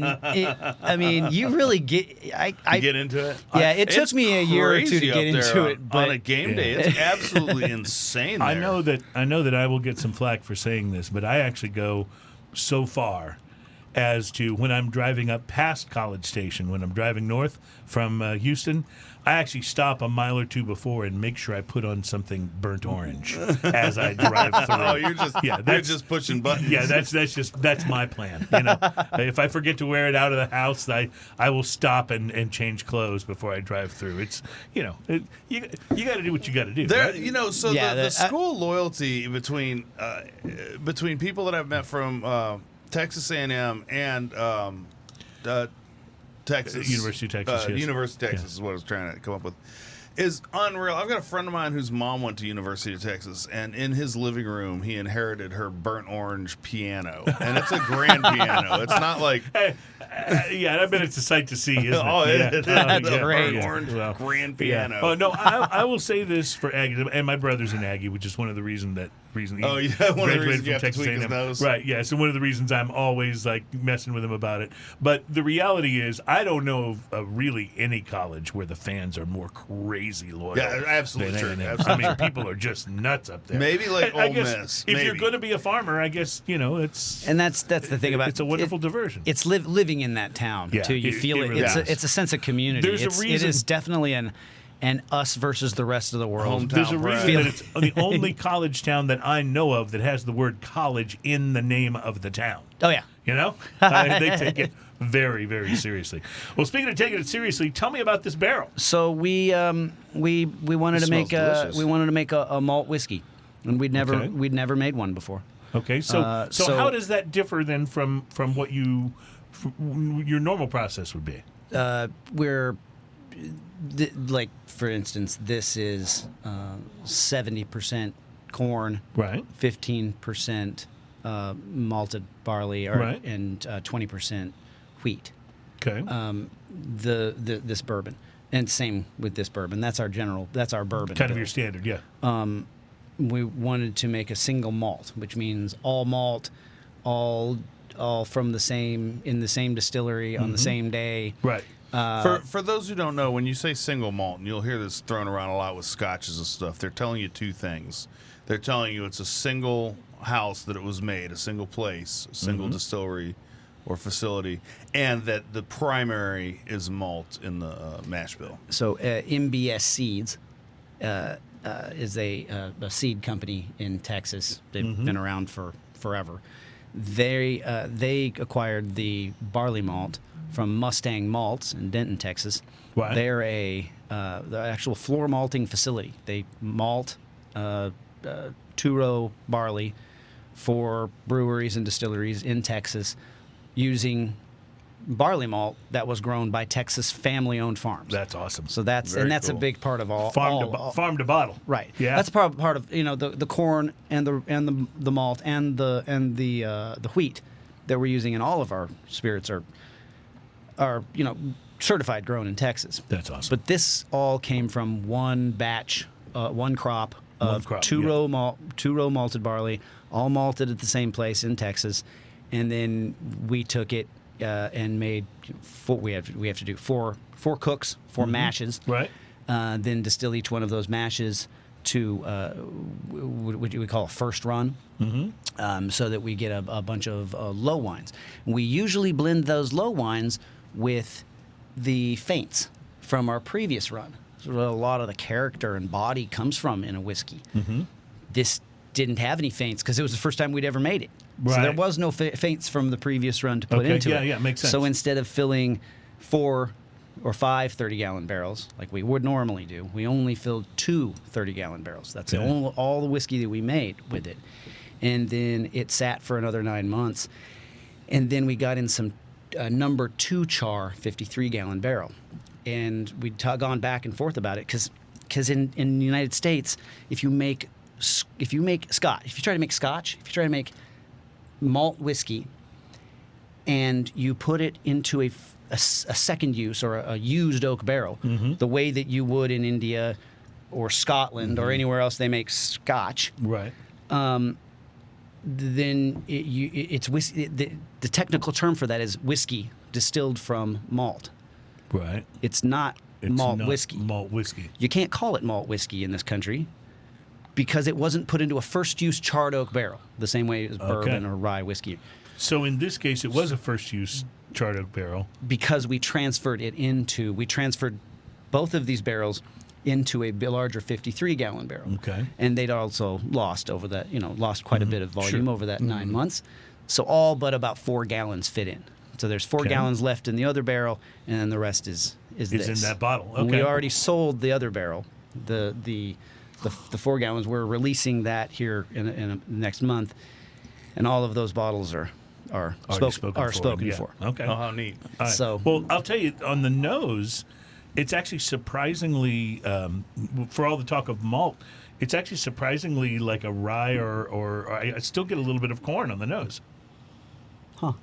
I mean, you really get. I get into it. Yeah, it took It's me a year or two to crazy get up into there it, but on a game day, it's absolutely insane. There. I know that I will get some flack for saying this, but I actually go so far as to when I'm driving up past College Station, when I'm driving north from Houston, I actually stop a mile or two before and make sure I put on something burnt orange as I drive through. Oh, you're just pushing buttons. Yeah, that's my plan. You know, if I forget to wear it out of the house, I will stop and change clothes before I drive through. It's you got to do what you got to do. There, right? The school loyalty between people that I've met from Texas A&M and Texas University of Texas. Yes. University of Texas is what I was trying to come up with. Is unreal. I've got a friend of mine whose mom went to University of Texas, and in his living room, he inherited her burnt orange piano, and it's a grand piano. It's not like, I bet it's a sight to see, isn't it? Oh, it's a burnt orange grand piano. Oh no, I will say this for Aggie, and my brother's an Aggie, which is one of the reasons he one of the reasons you have to tweak his nose. Right, yeah. So one of the reasons I'm always like messing with him about it. But the reality is, I don't know of really any college where the fans are more crazy loyal. Yeah, absolutely true. I mean, people are just nuts up there. Maybe like Ole Miss. If you're going to be a farmer, I guess it's. And that's the thing about it's a wonderful diversion. It's living in that town too. You feel it. Really it's a sense of community. There's a reason. It is definitely an us versus the rest of the world. There's a reason that it's the only college town that I know of that has the word college in the name of the town. Oh yeah. You know, they take it very, very seriously. Well, speaking of taking it seriously, tell me about this barrel. So we wanted to make a malt whiskey, and we'd never made one before. Okay, so how does that differ then from what your normal process would be? Like for instance, this is 70% corn, right? 15% malted barley, right. And 20% wheat. Okay. This bourbon, and same with this bourbon. That's our bourbon. Kind of your standard, yeah. We wanted to make a single malt, which means all malt, all from the same distillery on the same day. Right. For those who don't know, when you say single malt, and you'll hear this thrown around a lot with scotches and stuff, they're telling you two things. They're telling you it's a single house that it was made, a single place, a single distillery or facility, and that the primary is malt in the mash bill. So MBS Seeds is a seed company in Texas. They've been around for forever. They acquired the barley malt from Mustang Malts in Denton, Texas. Right. They're the actual floor malting facility. They malt two-row barley for breweries and distilleries in Texas using barley malt that was grown by Texas family-owned farms. That's awesome. So that's Very a cool. big part of all farm to bottle. Right. Yeah. That's part of the corn and the malt and the wheat that we're using in all of our spirits are certified grown in Texas. That's awesome. But this all came from one batch, one crop of two-row malted barley, all malted at the same place in Texas, and then we took it and made we have to do four cooks, four mashes, right? Then distill each one of those mashes to what we call a first run, so that we get a bunch of low wines. We usually blend those low wines with the faints from our previous run. So a lot of the character and body comes from in a whiskey. This didn't have any faints because it was the first time we'd ever made it. Right. So there was no faints from the previous run to put into it. Yeah, makes sense. So instead of filling 4 or 5 30-gallon barrels like we would normally do, we only filled 2 30-gallon barrels. That's all the whiskey that we made with it. And then it sat for another 9 months. And then we got in some number 2 char 53-gallon barrel. And we'd gone back and forth about it because in the United States, if you try to make malt whiskey and you put it into a second use or a used oak barrel, the way that you would in India or Scotland or anywhere else they make scotch, right? Then it's whiskey. The technical term for that is whiskey distilled from malt. Right. It's not malt whiskey. Malt whiskey. You can't call it malt whiskey in this country because it wasn't put into a first-use charred oak barrel the same way as bourbon or rye whiskey. So in this case, it was a first-use charred oak barrel. Because we transferred both of these barrels into a larger 53-gallon barrel. Okay. And they'd also lost over that, lost quite a bit of volume over that 9 months. So all but about 4 gallons fit in. So there's 4 gallons left in the other barrel, and then the rest is this. Is in that bottle. Okay. And we already sold the other barrel, the 4 gallons. We're releasing that here in next month, and all of those bottles are spoken for. Okay. Oh, how neat. Right. So, well, I'll tell you, on the nose, it's actually surprisingly, for all the talk of malt, it's actually surprisingly like a rye or I still get a little bit of corn on the nose. huh?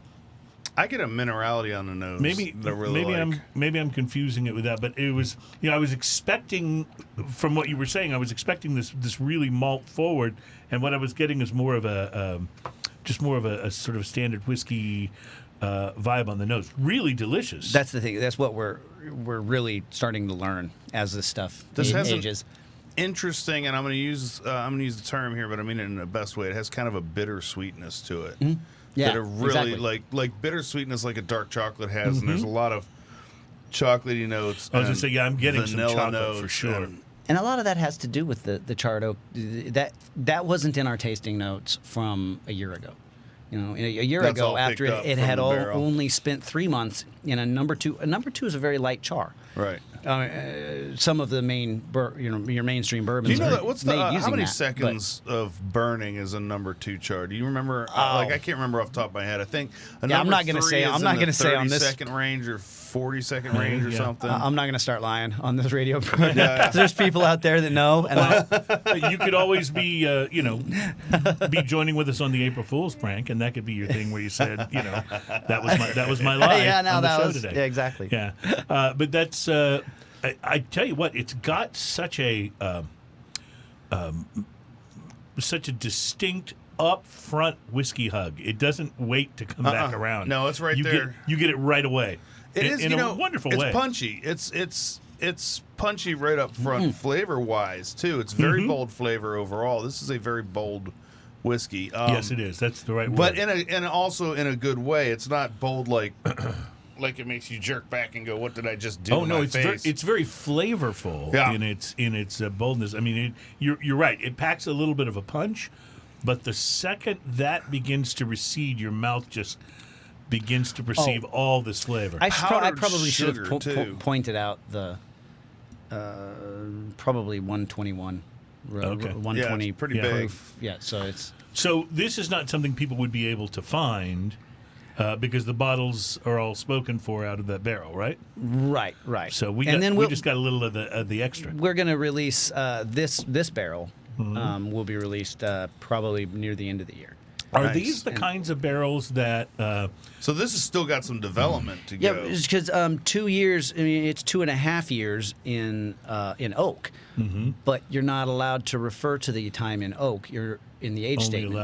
I get a minerality on the nose. Maybe I'm confusing it with that, but it was I was expecting, from what you were saying, I was expecting this really malt forward, and what I was getting is more of a sort of standard whiskey vibe on the nose. Really delicious. That's the thing. That's what we're really starting to learn as this stuff ages. Interesting, and I'm going to use the term here, but I mean it in the best way. It has kind of a bitter sweetness to it. Mm-hmm. Yeah, that are really exactly. like bitter sweetness, like a dark chocolate has, and there's a lot of chocolatey notes. I was going to say, I'm getting some chocolate notes for sure. And a lot of that has to do with the charred oak. That wasn't in our tasting notes from a year ago. A year That's ago, all after picked up it from had the barrel. only spent 3 months in a number two. A number two is a very light char. Right. Some of the main, your mainstream bourbons. Do you know are that? What's made how using many that, seconds of burning is a number 2 char? Do you remember? I can't remember off the top of my head. I think. I'm not going to say. I'm not going to say on this 30-second range or 40-second range or something. I'm not going to start lying on this radio. There's people out there that know, and you could always be joining with us on the April Fool's prank, and that could be your thing where you said, that was my lie. Yeah, no, on the that show was today. yeah, exactly. Yeah, but that's. I tell you what, it's got such a distinct upfront whiskey hug. It doesn't wait to come back around. No, it's right there. You get it right away. It is in a wonderful way. It's punchy. It's punchy right up front, flavor wise too. It's very bold flavor overall. This is a very bold whiskey. Yes, it is. That's the right word. But also in a good way. It's not bold like it makes you jerk back and go, "What did I just do?" Oh no, it's very flavorful in its boldness. I mean, you're right. It packs a little bit of a punch, but the second that begins to recede, your mouth just begins to perceive all this flavor. I probably should have pointed out the probably 121. Okay. 120 yeah, pretty big. proof. Yeah, so this is not something people would be able to find. Because the bottles are all spoken for out of that barrel, right? Right. So we just got a little of the extra. We're going to release this barrel. Will be released probably near the end of the year. Are these the kinds of barrels that? So this has still got some development to go. Yeah, because 2 years. I mean, it's 2.5 years in oak, but you're not allowed to refer to the time in oak. You're in the age statement.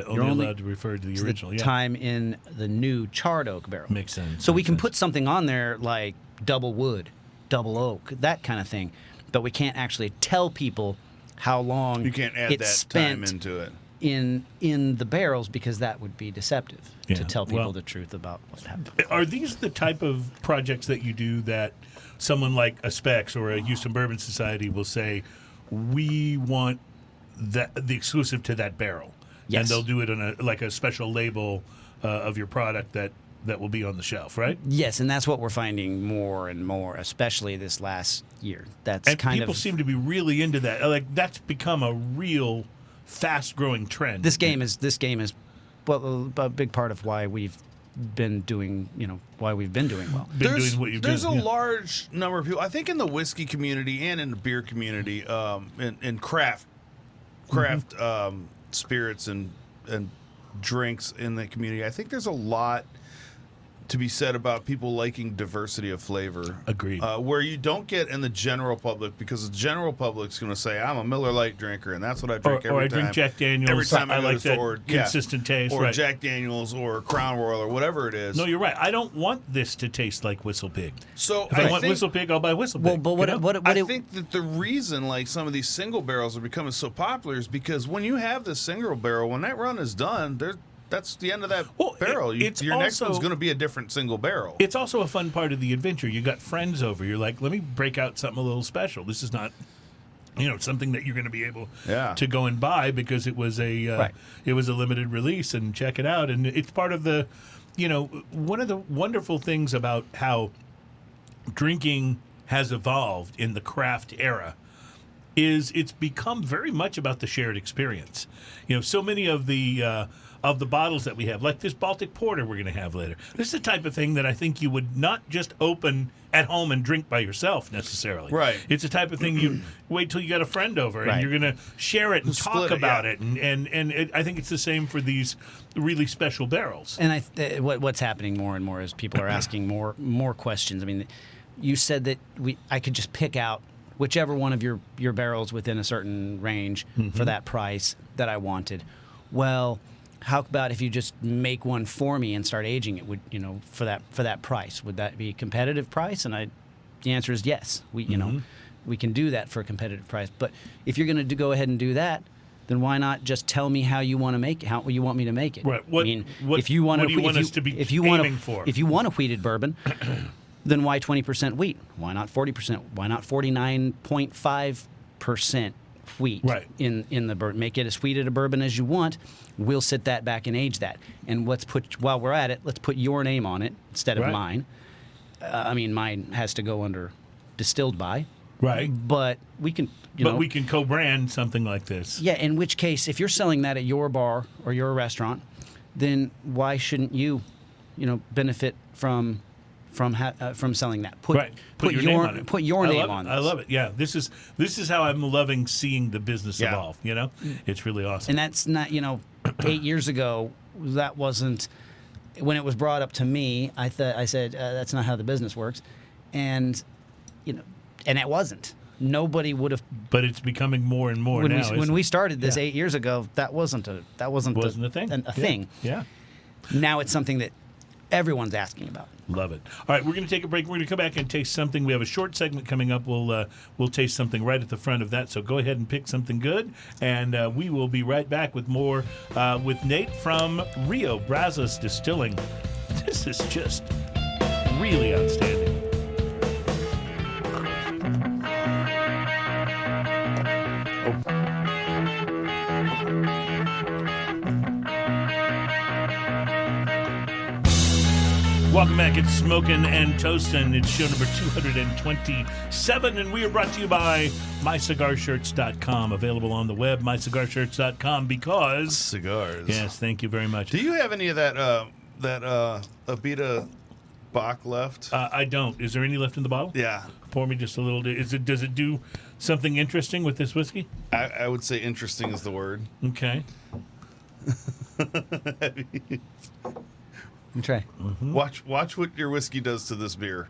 Only allowed to refer to the original. The time in the new charred oak barrel. Makes sense. So we can put something on there like double wood, double oak, that kind of thing, but we can't actually tell people how long you can't add it's that spent time into it in the barrels, because that would be deceptive to tell people well, the truth about what happened. Are these the type of projects that you do that someone like a Specs or a Houston Bourbon Society will say, we want the exclusive to that barrel? Yes. And they'll do it on a special label of your product that will be on the shelf, right? Yes, and that's what we're finding more and more, especially this last year. And people seem to be really into that. Like, that's become a real fast-growing trend. This game is well, a big part of why we've been doing well. There's a large number of people, I think, in the whiskey community and in the beer community, in craft spirits and drinks in the community. I think there's a lot to be said about people liking diversity of flavor. Agreed. Where you don't get in the general public, because the general public's going to say, I'm a Miller Lite drinker, and that's what I drink every time. Or I drink Jack Daniels. Every time I like go to the store. consistent taste. Or right. Jack Daniels or Crown Royal or whatever it is. No, you're right. I don't want this to taste like Whistle Pig. So if I want Whistle Pig, I'll buy Whistle Pig. Well, but I think that the reason like some of these single barrels are becoming so popular is because when you have this single barrel, when that run is done, that's the end of that Well, barrel. Your next also- one's going to be a different single barrel. It's also a fun part of the adventure. You got friends over. You're like, let me break out something a little special. This is not, something that you're going to be able to go and buy because it was a limited release and check it out. And it's part of the, one of the wonderful things about how drinking has evolved in the craft era is it's become very much about the shared experience. So many of the bottles that we have, like this Baltic Porter we're going to have later. This is the type of thing that I think you would not just open at home and drink by yourself necessarily. Right. It's the type of thing you wait till you got a friend over and you're going to share it and talk about it. And I think it's the same for these really special barrels. And what's happening more and more is people are asking more questions. I mean, you said that I could just pick out whichever one of your barrels within a certain range for that price that I wanted. Well, how about if you just make one for me and start aging it? For that price, would that be a competitive price? And the answer is yes. We can do that for a competitive price. But if you're going to go ahead and do that, then why not just tell me how you want to make it? How you want me to make it? Right. If you want what do you want us to be aiming for? If you want a wheated bourbon. Then why 20% wheat? Why not 40%? Why not 49.5% wheat in the bourbon? Make it as wheated a bourbon as you want. We'll sit that back and age that. And while we're at it, let's put your name on it instead of mine. Mine has to go under distilled by. Right. But we can, we can co-brand something like this. Yeah. In which case, if you're selling that at your bar or your restaurant, then why shouldn't you, benefit from selling that? Put your name on it. Put your name on it. I love it. Yeah, this is how I'm loving seeing the business evolve. It's really awesome. And that's not 8 years ago. That wasn't when it was brought up to me. I said that's not how the business works, and and it wasn't. Nobody would have. But it's becoming more and more now. When we started this 8 years ago, that wasn't a thing. A thing. Yeah. Now it's something that everyone's asking about. Love it. All right, we're going to take a break. We're going to come back and taste something. We have a short segment coming up. We'll taste something right at the front of that. So go ahead and pick something good, and we will be right back with more with Nate from Rio Brazos Distilling. This is just really outstanding. Welcome back. It's Smokin' and Toastin'. It's show number 227, and we are brought to you by MyCigarShirts.com. Available on the web, MyCigarShirts.com, because... Cigars. Yes, thank you very much. Do you have any of that Abita Bock left? I don't. Is there any left in the bottle? Yeah. Pour me just a little. Does it do something interesting with this whiskey? I would say interesting is the word. Okay. Try. Mm-hmm. Watch what your whiskey does to this beer.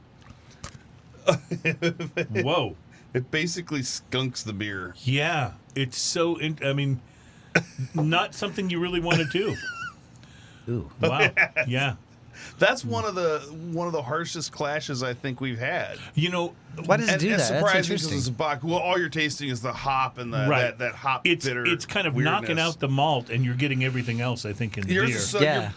Whoa! It basically skunks the beer. Yeah, it's so. Not something you really want to do. Ooh! Wow! Yeah. That's one of the harshest clashes I think we've had. Why does it do that? It's surprising That's because it's a Bock. Well, all you're tasting is the hop and that hop bitter. It's kind of weirdness. knocking out the malt, and you're getting everything else. I think in the beer.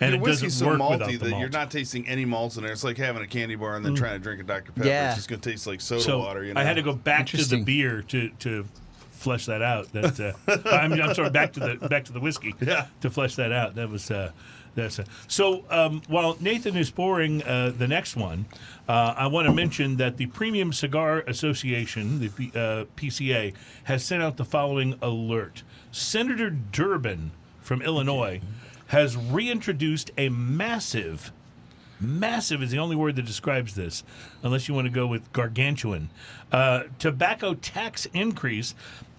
And it whiskey's so doesn't work malty the that malt. you're not tasting any malts in there. It's like having a candy bar and then trying to drink a Dr. Pepper. Yeah. It's just going to taste like soda water. I had to go back to the beer to flesh that out. I'm sorry, back to the whiskey. Yeah. To flesh that out. That was. So while Nathan is pouring the next one, I want to mention that the Premium Cigar Association, the PCA, has sent out the following alert. Senator Durbin from Illinois has reintroduced a massive is the only word that describes this, unless you want to go with gargantuan, tobacco tax increase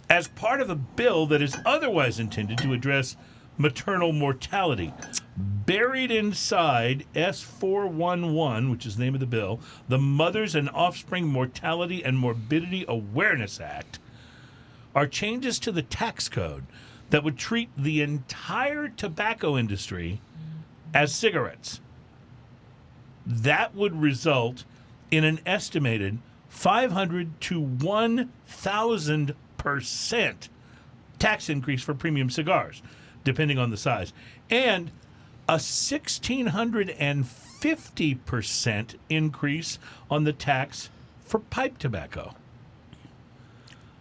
as part of a bill that is otherwise intended to address maternal mortality. Buried inside S411, which is the name of the bill, the Mothers and Offspring Mortality and Morbidity Awareness Act, are changes to the tax code that would treat the entire tobacco industry as cigarettes. That would result in an estimated 500 to 1,000% tax increase for premium cigars, depending on the size. And a 1,650% increase on the tax for pipe tobacco.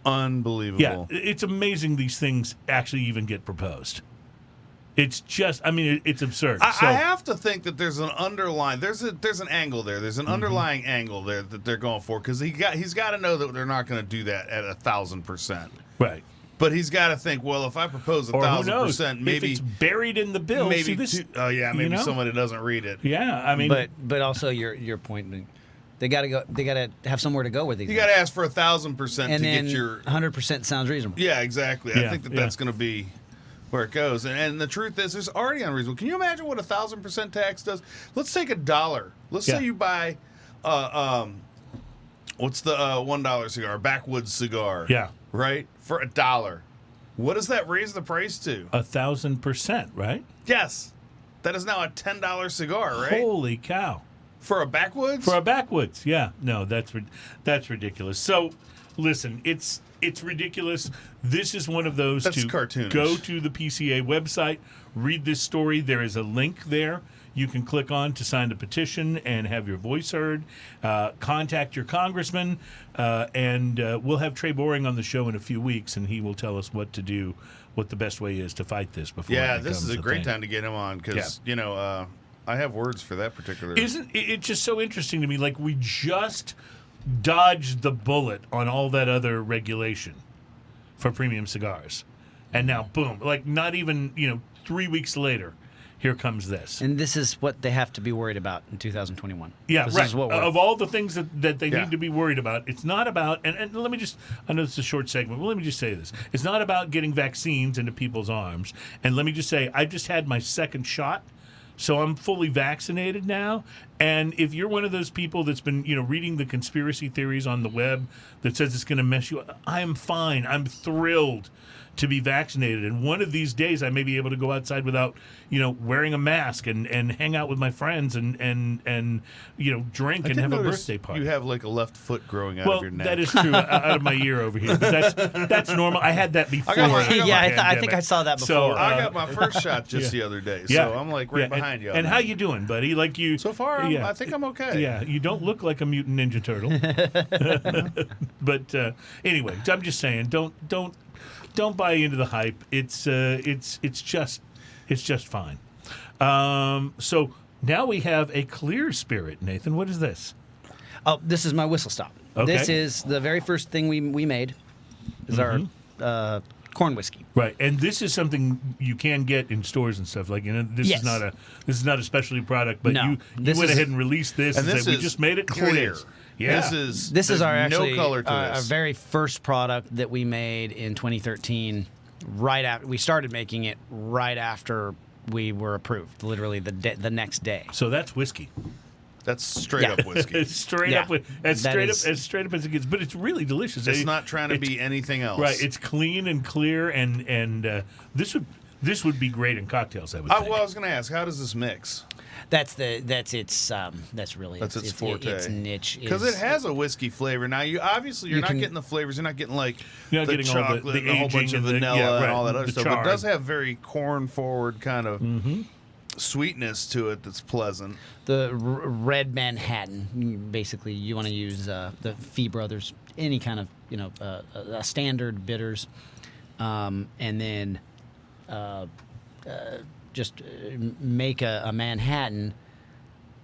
Unbelievable. Yeah, it's amazing these things actually even get proposed. It's just, I mean, it's absurd. I have to think that there's an underlying, there's an angle there. There's an underlying angle there that they're going for, because he's got to know that they're not going to do that at 1,000%. Right. But he's got to think, well, if I propose 1,000%, maybe if it's buried in the bill. Maybe See, this, maybe somebody doesn't read it. Yeah, I mean, but also your point. They got to go. They got to have somewhere to go with these. You got to ask for 1,000% to get your 100% sounds reasonable. Yeah, exactly. I think that's going to be where it goes. And the truth is, it's already unreasonable. Can you imagine what 1,000% tax does? Let's take $1. Let's say you buy, what's the $1 cigar? Backwoods cigar. Yeah. Right? For $1. What does that raise the price to? 1,000%, right? Yes. That is now a $10 cigar, right? Holy cow. For a backwoods? For a backwoods, yeah. No, that's ridiculous. So, listen, it's ridiculous. This is one of those That's to cartoonish. Go to the PCA website, read this story. There is a link there you can click on to sign the petition and have your voice heard. Contact your congressman, and we'll have Trey Boring on the show in a few weeks, and he will tell us what to do, what the best way is to fight this before. Yeah, it this is a becomes great thing. time to get him on because, I have words for that particular. Isn't it just so interesting to me? Like, we just dodged the bullet on all that other regulation for premium cigars. And now, boom, like not even, 3 weeks later, here comes this. And this is what they have to be worried about in 2021. Yeah, this right. Is what of all the things that they need to be worried about, it's not about, and let me just, I know this is a short segment, but let me just say this. It's not about getting vaccines into people's arms. And let me just say, I just had my second shot. So I'm fully vaccinated now, and if you're one of those people that's been, reading the conspiracy theories on the web that says it's going to mess you up, I am fine. I'm thrilled to be vaccinated, and one of these days I may be able to go outside without, wearing a mask and hang out with my friends and drink and have a birthday party. You have like a left foot growing out of your neck. That is true, out of my ear over here. But that's normal. I had that before. I think I saw that before. So I got my first shot just the other day. So I'm like behind you. And how you doing, buddy? Like you? So far, I think I'm okay. Yeah, you don't look like a mutant Ninja Turtle. But anyway, I'm just saying, don't buy into the hype. It's just fine. So now we have a clear spirit, Nathan. What is this? Oh, this is my whistle stop. Okay. This is the very first thing we made. Is our corn whiskey. Right, and this is something you can get in stores and stuff. Like this is not a specialty product, but you went ahead and released this and said we just made it clear. Yeah. This is our no color to our this. very first product that we made in 2013. Right after we started making it, right after we were approved, literally the next day. So that's whiskey. That's straight up whiskey. It's straight up as straight up as it gets, but it's really delicious. It's not trying to be anything else. Right. It's clean and clear, and this would be great in cocktails. I would think. Well, I was going to ask, how does this mix? That's its forte. Its niche because it has a whiskey flavor. Now you're not getting the flavors. You're not getting like the chocolate, the and a whole bunch of vanilla and all that other stuff. Char. But it does have very corn forward kind of sweetness to it that's pleasant. The red Manhattan. Basically, you want to use the Fee Brothers, any kind of a standard bitters, and then. Just make a Manhattan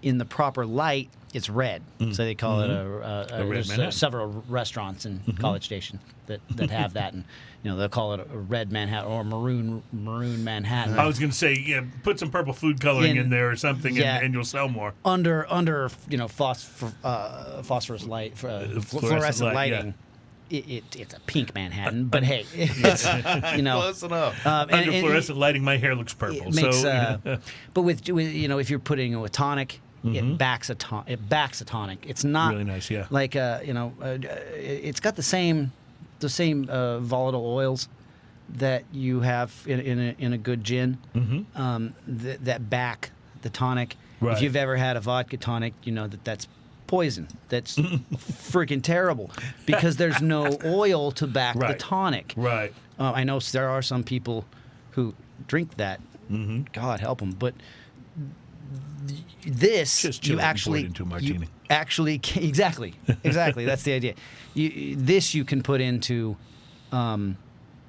in the proper light. It's red, so they call it a red Manhattan. Several restaurants in College Station that have that, and they'll call it a red Manhattan or maroon Manhattan. I was going to say, put some purple food coloring in there or something, and you'll sell more. Under phosphorus light, fluorescent lighting. Yeah. It's a pink Manhattan, but hey, it's close enough. Under fluorescent lighting, my hair looks purple. Makes, but with if you're putting a tonic, it backs a tonic. It's not really nice, yeah. Like it's got the same volatile oils that you have in a good gin. That back the tonic. Right. If you've ever had a vodka tonic, you know that's poison. That's freaking terrible because there's no oil to back the tonic. Right. I know there are some people who drink that. God help them, but this just you actually into a martini. Exactly. That's the idea. This you can put into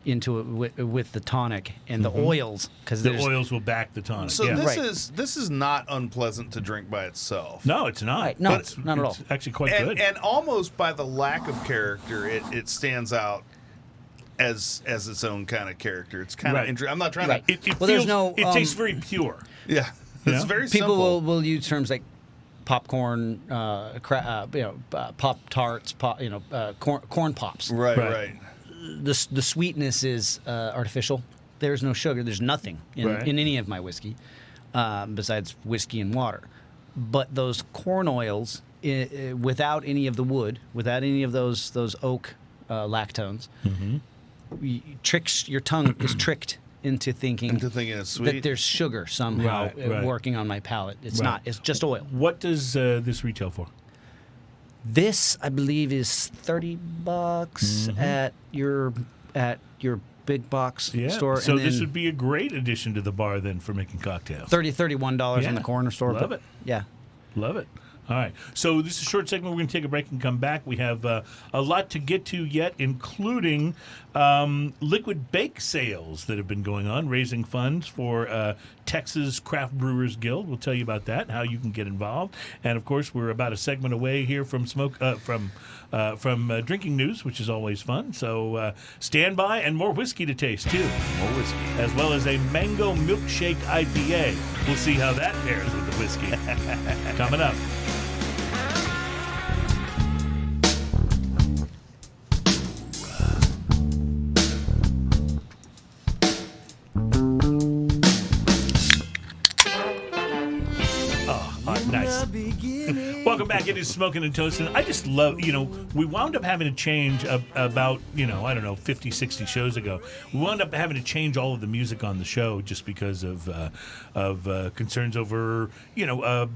it with the tonic and the oils, because the oils will back the tonic. So yeah. this is not unpleasant to drink by itself. No, it's not. Right. No, it's not at all. It's actually quite good. And almost by the lack of character, it stands out as its own kind of character. It's kind of interesting. I'm not trying to. It feels, it tastes very pure. Yeah, it's very people simple. will use terms like popcorn, Pop Tarts, corn pops. Right. The sweetness is artificial. There's no sugar. There's nothing in any of my whiskey besides whiskey and water. But those corn oils, without any of the wood, without any of those oak lactones, tricks your tongue is tricked into thinking it's sweet. that there's sugar somehow working on my palate. It's not. It's just oil. What does this retail for? This, I believe, is $30 at your big box store. So and this would be a great addition to the bar then for making cocktails. $31 in the corner store. Love it. Yeah. Love it. All right. So this is a short segment. We're going to take a break and come back. We have a lot to get to yet, including liquid bake sales that have been going on, raising funds for Texas Craft Brewers Guild. We'll tell you about that, how you can get involved. And, of course, we're about a segment away here from drinking news, which is always fun. So stand by, and more whiskey to taste, too. More whiskey. As well as a mango milkshake IPA. We'll see how that pairs with the whiskey. Coming up. Nice. Welcome back. It is Smoking and Toasting. I just love, we wound up having to change about, 50, 60 shows ago. We wound up having to change all of the music on the show just because of concerns over,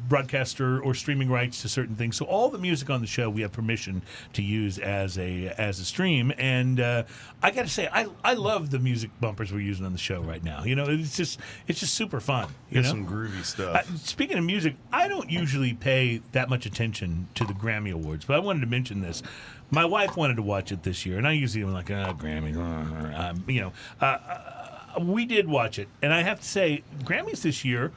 broadcaster or streaming rights to certain things. So all the music on the show we have permission to use as a stream. And I got to say, I love the music bumpers we're using on the show right now. It's just super fun. It's some groovy stuff. Speaking of music, I don't usually pay that much attention to the Grammy Awards, but I wanted to mention this. My wife wanted to watch it this year, and I usually am like, Grammy. We did watch it, and I have to say, Grammys this year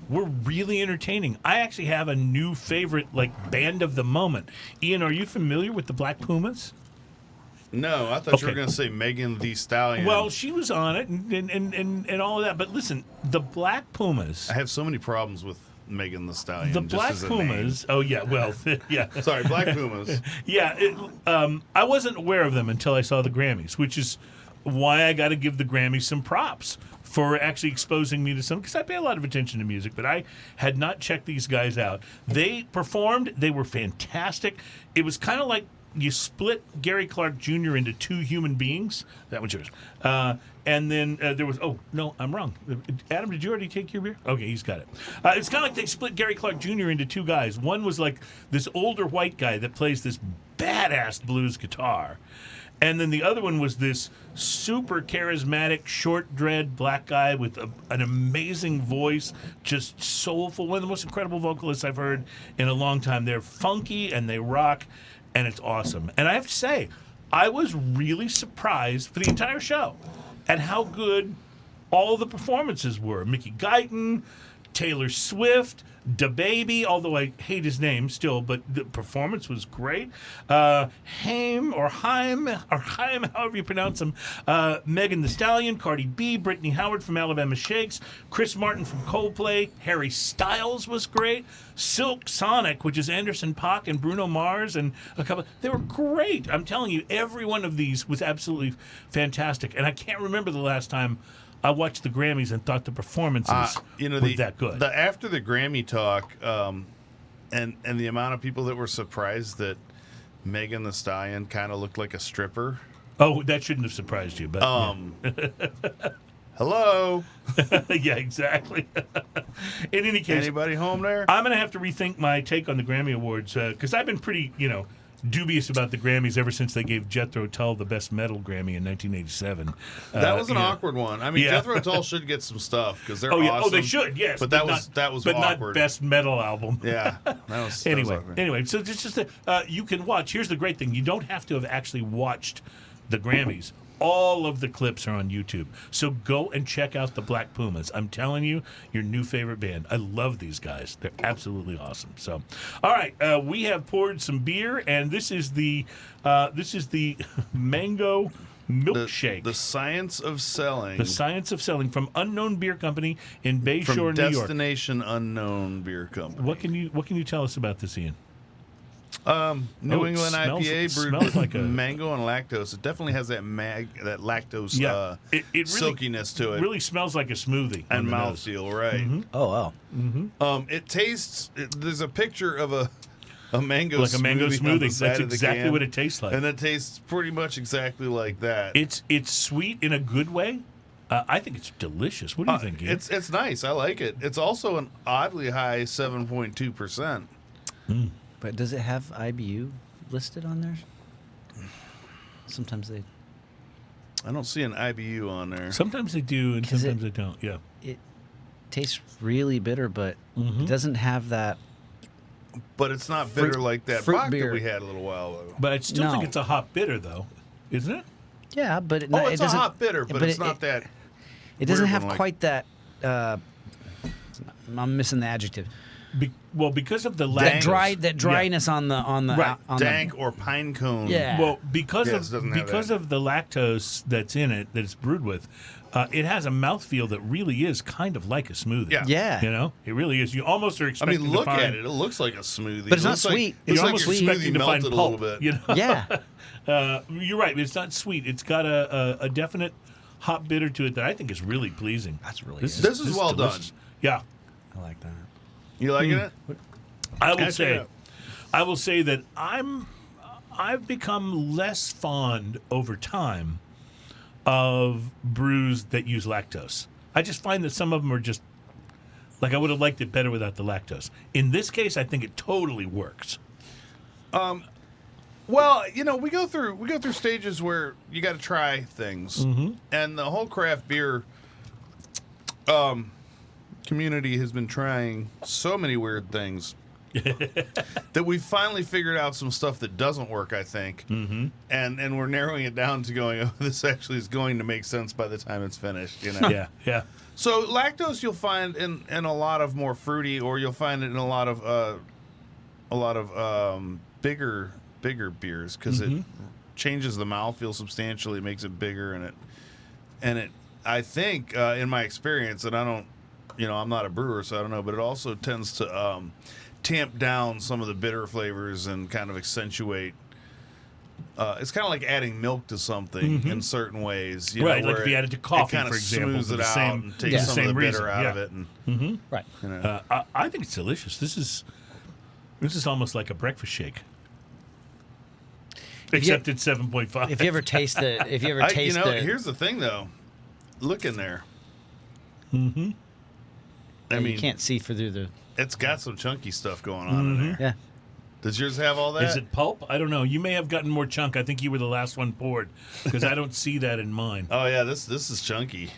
were really entertaining. I actually have a new favorite, band of the moment. Ian, are you familiar with the Black Pumas? No, I thought you were going to say Megan Thee Stallion. Well, she was on it and all of that. But listen, the Black Pumas. I have so many problems with Megan Thee Stallion. The Black Pumas. Oh, yeah. Well, yeah. Sorry, Black Pumas. Yeah. I wasn't aware of them until I saw the Grammys, which is why I got to give the Grammys some props for actually exposing me to some, because I pay a lot of attention to music, but I had not checked these guys out. They performed. They were fantastic. It was kind of like you split Gary Clark Jr. into two human beings. That one's yours. And then there was, oh, no, I'm wrong. Adam, did you already take your beer? Okay, he's got it. It's kind of like they split Gary Clark Jr. into two guys. One was like this older white guy that plays this badass blues guitar. And then the other one was this super charismatic, short dread black guy with an amazing voice, just soulful, one of the most incredible vocalists I've heard in a long time. They're funky and they rock, and it's awesome. And I have to say, I was really surprised for the entire show at how good all the performances were. Mickey Guyton, Taylor Swift, DaBaby, although I hate his name still, but the performance was great. Haim, however you pronounce him. Megan Thee Stallion, Cardi B, Brittany Howard from Alabama Shakes, Chris Martin from Coldplay, Harry Styles was great. Silk Sonic, which is Anderson .Paak and Bruno Mars, and a couple. They were great. I'm telling you, every one of these was absolutely fantastic. And I can't remember the last time I watched the Grammys and thought the performances were that good. After the Grammy talk, and the amount of people that were surprised that Megan Thee Stallion kind of looked like a stripper. Oh, that shouldn't have surprised you, but hello. Yeah, exactly. In any case, anybody home there? I'm going to have to rethink my take on the Grammy Awards because I've been pretty, dubious about the Grammys ever since they gave Jethro Tull the Best Metal Grammy in 1987. That was an awkward one. I mean, Jethro Tull should get some stuff because they're awesome. awesome. Oh, they should, yes. But that was but awkward. Not Best Metal Album. Yeah. That was Anyway, so it's just you can watch. Here's the great thing. You don't have to have actually watched the Grammys. All of the clips are on YouTube. So go and check out the Black Pumas. I'm telling you, your new favorite band. I love these guys. They're absolutely awesome. So, all right, we have poured some beer, and this is the mango milkshake. The Science of Selling. The Science of Selling from Unknown Beer Company in Bayshore, New York. Destination Unknown Beer Company. What can you tell us about this, Ian? New England IPA brewed like with mango and lactose. It definitely has that lactose it really, silkiness to it. Really smells like a smoothie and mouthfeel, right? Mm-hmm. Oh wow. Mm-hmm. It tastes. There's a picture of a mango like a mango smoothie. That's exactly what it tastes like, and it tastes pretty much exactly like that. It's sweet in a good way. I think it's delicious. What do you think, Ian? It's nice. I like it. It's also an oddly high 7.2%. But does it have IBU listed on there? Sometimes they. I don't see an IBU on there. Sometimes they do, and sometimes they don't. Yeah. It tastes really bitter, but it doesn't have that. But it's not bitter like that fruit Bock beer that we had a little while ago. But I still think it's a hot bitter, though, isn't it? Yeah, but it's a hot bitter, but it's not that. It doesn't have quite that. I'm missing the adjective. Because of the lactose, that dryness on the right. on dank or pine cone. Yeah. Well, because of the lactose that's in it that it's brewed with, it has a mouthfeel that really is kind of like a smoothie. Yeah. You know, it really is. You almost are expecting. Look to find, at it. It looks like a smoothie, but it's not sweet. You're almost expecting to find pulp. You know? Yeah. You're right. It's not sweet. It's got a definite hop bitter to it that I think is really pleasing. That's really this is well delicious. done. Yeah. I like that. You liking it? I will say that I've become less fond over time of brews that use lactose. I just find that some of them are just like I would have liked it better without the lactose. In this case, I think it totally works. Well, we go through stages where you got to try things, and the whole craft beer community has been trying so many weird things that we finally figured out some stuff that doesn't work, I think. And we're narrowing it down to going, oh, this actually is going to make sense by the time it's finished. Yeah. So lactose you'll find in a lot of more fruity, or you'll find it in a lot of bigger beers, because it changes the mouthfeel substantially, makes it bigger, and it I think in my experience, and I don't. I'm not a brewer, so I don't know, but it also tends to tamp down some of the bitter flavors and kind of accentuate. It's kind of like adding milk to something in certain ways. Right, like if you added to coffee, it for example. smooths it out and takes some of the bitter out of it. And, Right. I think it's delicious. This is almost like a breakfast shake. Except it's 7.5. If you ever taste here's the thing, though. Look in there. I mean, you can't see through the. It's got some chunky stuff going on in there. Yeah. Does yours have all that? Is it pulp? I don't know. You may have gotten more chunk. I think you were the last one poured, because I don't see that in mine. Oh yeah, this is chunky.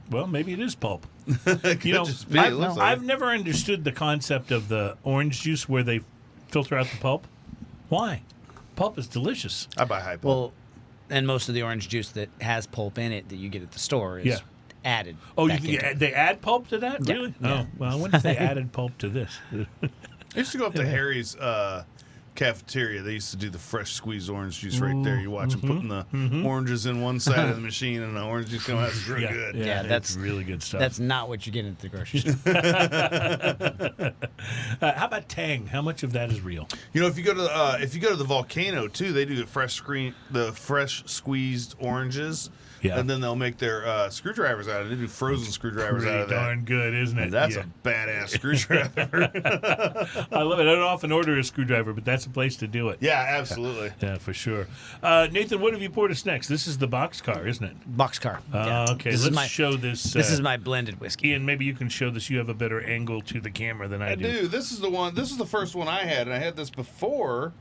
Well, maybe it is pulp. I've never understood the concept of the orange juice where they filter out the pulp. Why? Pulp is delicious. I buy high pulp. Well, and most of the orange juice that has pulp in it that you get at the store is added. Oh, they add pulp to that? Yeah. Really? Yeah. Oh, well, I wonder if they added pulp to this. I used to go up to Harry's cafeteria. They used to do the fresh squeezed orange juice right there. You watch them putting the oranges in one side of the machine, and the orange juice coming out. It's really good. Yeah, that's really good stuff. That's not what you get at the grocery store. How about Tang? How much of that is real? If you go to the Volcano too, they do the fresh squeezed oranges. Yeah. And then they'll make their screwdrivers out of it. They do frozen screwdrivers out of that. Darn good, isn't it? And that's a badass screwdriver. I love it. I don't often order a screwdriver, but that's a place to do it. Yeah, absolutely. Yeah, for sure. Nathan, what have you poured us next? This is the boxcar, isn't it? Boxcar. Okay, let's show this. This is my blended whiskey. Ian, maybe you can show this. You have a better angle to the camera than I do. I do. This is the one. This is the first one I had, and I had this before.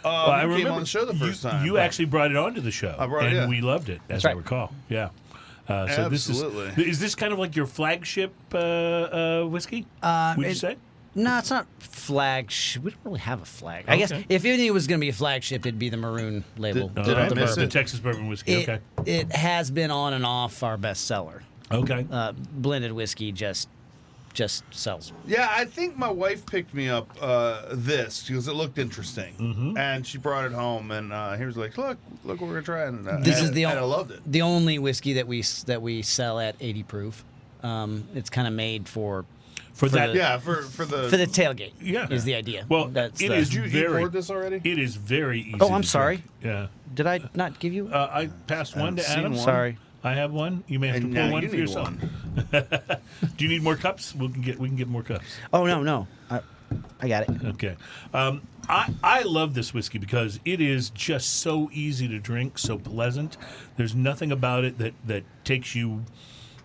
I came remember on the show the first time. You actually brought it onto the show, and we loved it, as I recall. Yeah. So Absolutely. Is this kind of like your flagship whiskey? Would you say? No, it's not flagship. We don't really have a flag. I guess if anything was going to be a flagship, it'd be the maroon label. Did I miss the it? Texas bourbon whiskey. It has been on and off our bestseller. Okay. Blended whiskey just sells. Yeah, I think my wife picked me up this because it looked interesting, and she brought it home, and he was like, "Look what we're gonna try." And I loved it. The only whiskey that we sell at 80 proof. It's kind of made for the tailgate. Yeah, is the idea. Well, did you poured this already? It is very easy. Oh, I'm sorry. Drink. Yeah. Did I not give you? I passed one to Adam. Sorry. I have one. You may have to pour one for yourself. Do you need more cups? We can get more cups. Oh no. I got it. Okay. I love this whiskey because it is just so easy to drink, so pleasant. There's nothing about it that takes you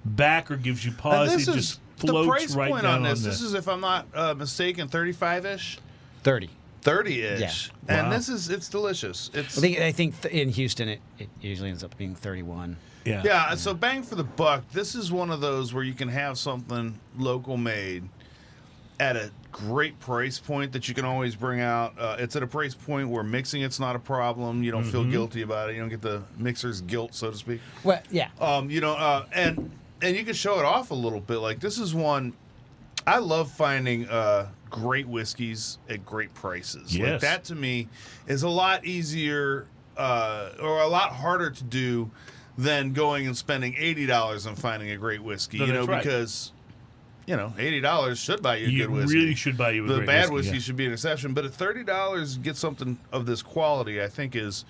back or gives you pause. It just floats the price right point down on this. This is, if I'm not mistaken, 35-ish. 30. 30-ish. Yeah. And it's delicious. I think in Houston it usually ends up being 31. Yeah. Yeah, so bang for the buck. This is one of those where you can have something local made at a great price point that you can always bring out. It's at a price point where mixing it's not a problem. You don't feel guilty about it. You don't get the mixer's guilt, so to speak. Well, yeah. And you can show it off a little bit. Like, this is one I love finding great whiskeys at great prices. Yes. Like, that to me is a lot easier or a lot harder to do than going and spending $80 on finding a great whiskey. Because $80 should buy you a good whiskey. You really should buy you a great whiskey. The bad whiskey should be an exception. But at $30, get something of this quality, I think is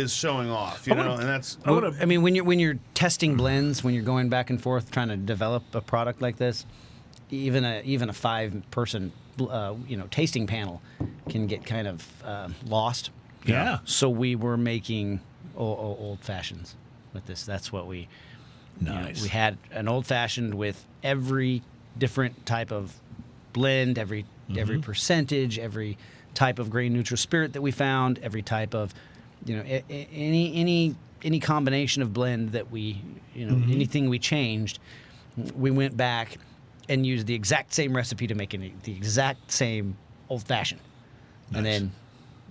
showing off. And that's. I mean, when you're testing blends, when you're going back and forth trying to develop a product like this, even a 5-person tasting panel can get kind of lost. Yeah. So we were making old fashions with this. That's what we. Nice. We had an old fashioned with every different type of blend, every percentage, every type of grain neutral spirit that we found, every type of any combination of blend that we anything we changed, we went back and used the exact same recipe to make the exact same old fashioned. Nice. And then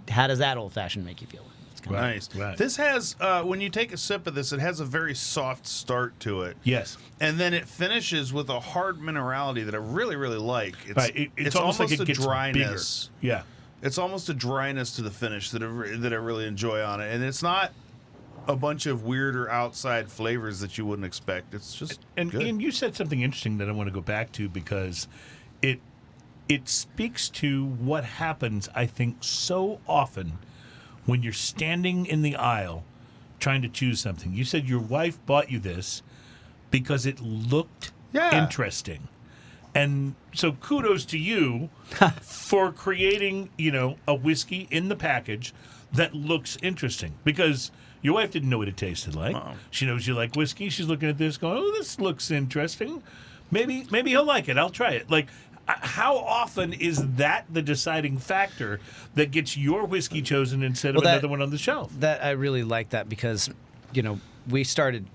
how does that old fashioned make you feel? Nice. Right. This has, when you take a sip of this, it has a very soft start to it. Yes. And then it finishes with a hard minerality that I really, really like. It's almost like it gets dryness. Bigger. Yeah. It's almost a dryness to the finish that I really enjoy on it. And it's not a bunch of weird or outside flavors that you wouldn't expect. It's just good. Ian, you said something interesting that I want to go back to because it speaks to what happens, I think, so often when you're standing in the aisle trying to choose something. You said your wife bought you this because it looked interesting. And so kudos to you for creating, a whiskey in the package that looks interesting. Because your wife didn't know what it tasted like. Uh-oh. She knows you like whiskey. She's looking at this going, oh, this looks interesting. Maybe he'll like it. I'll try it. Like, how often is that the deciding factor that gets your whiskey chosen instead of another one on the shelf? That I really like that because, we started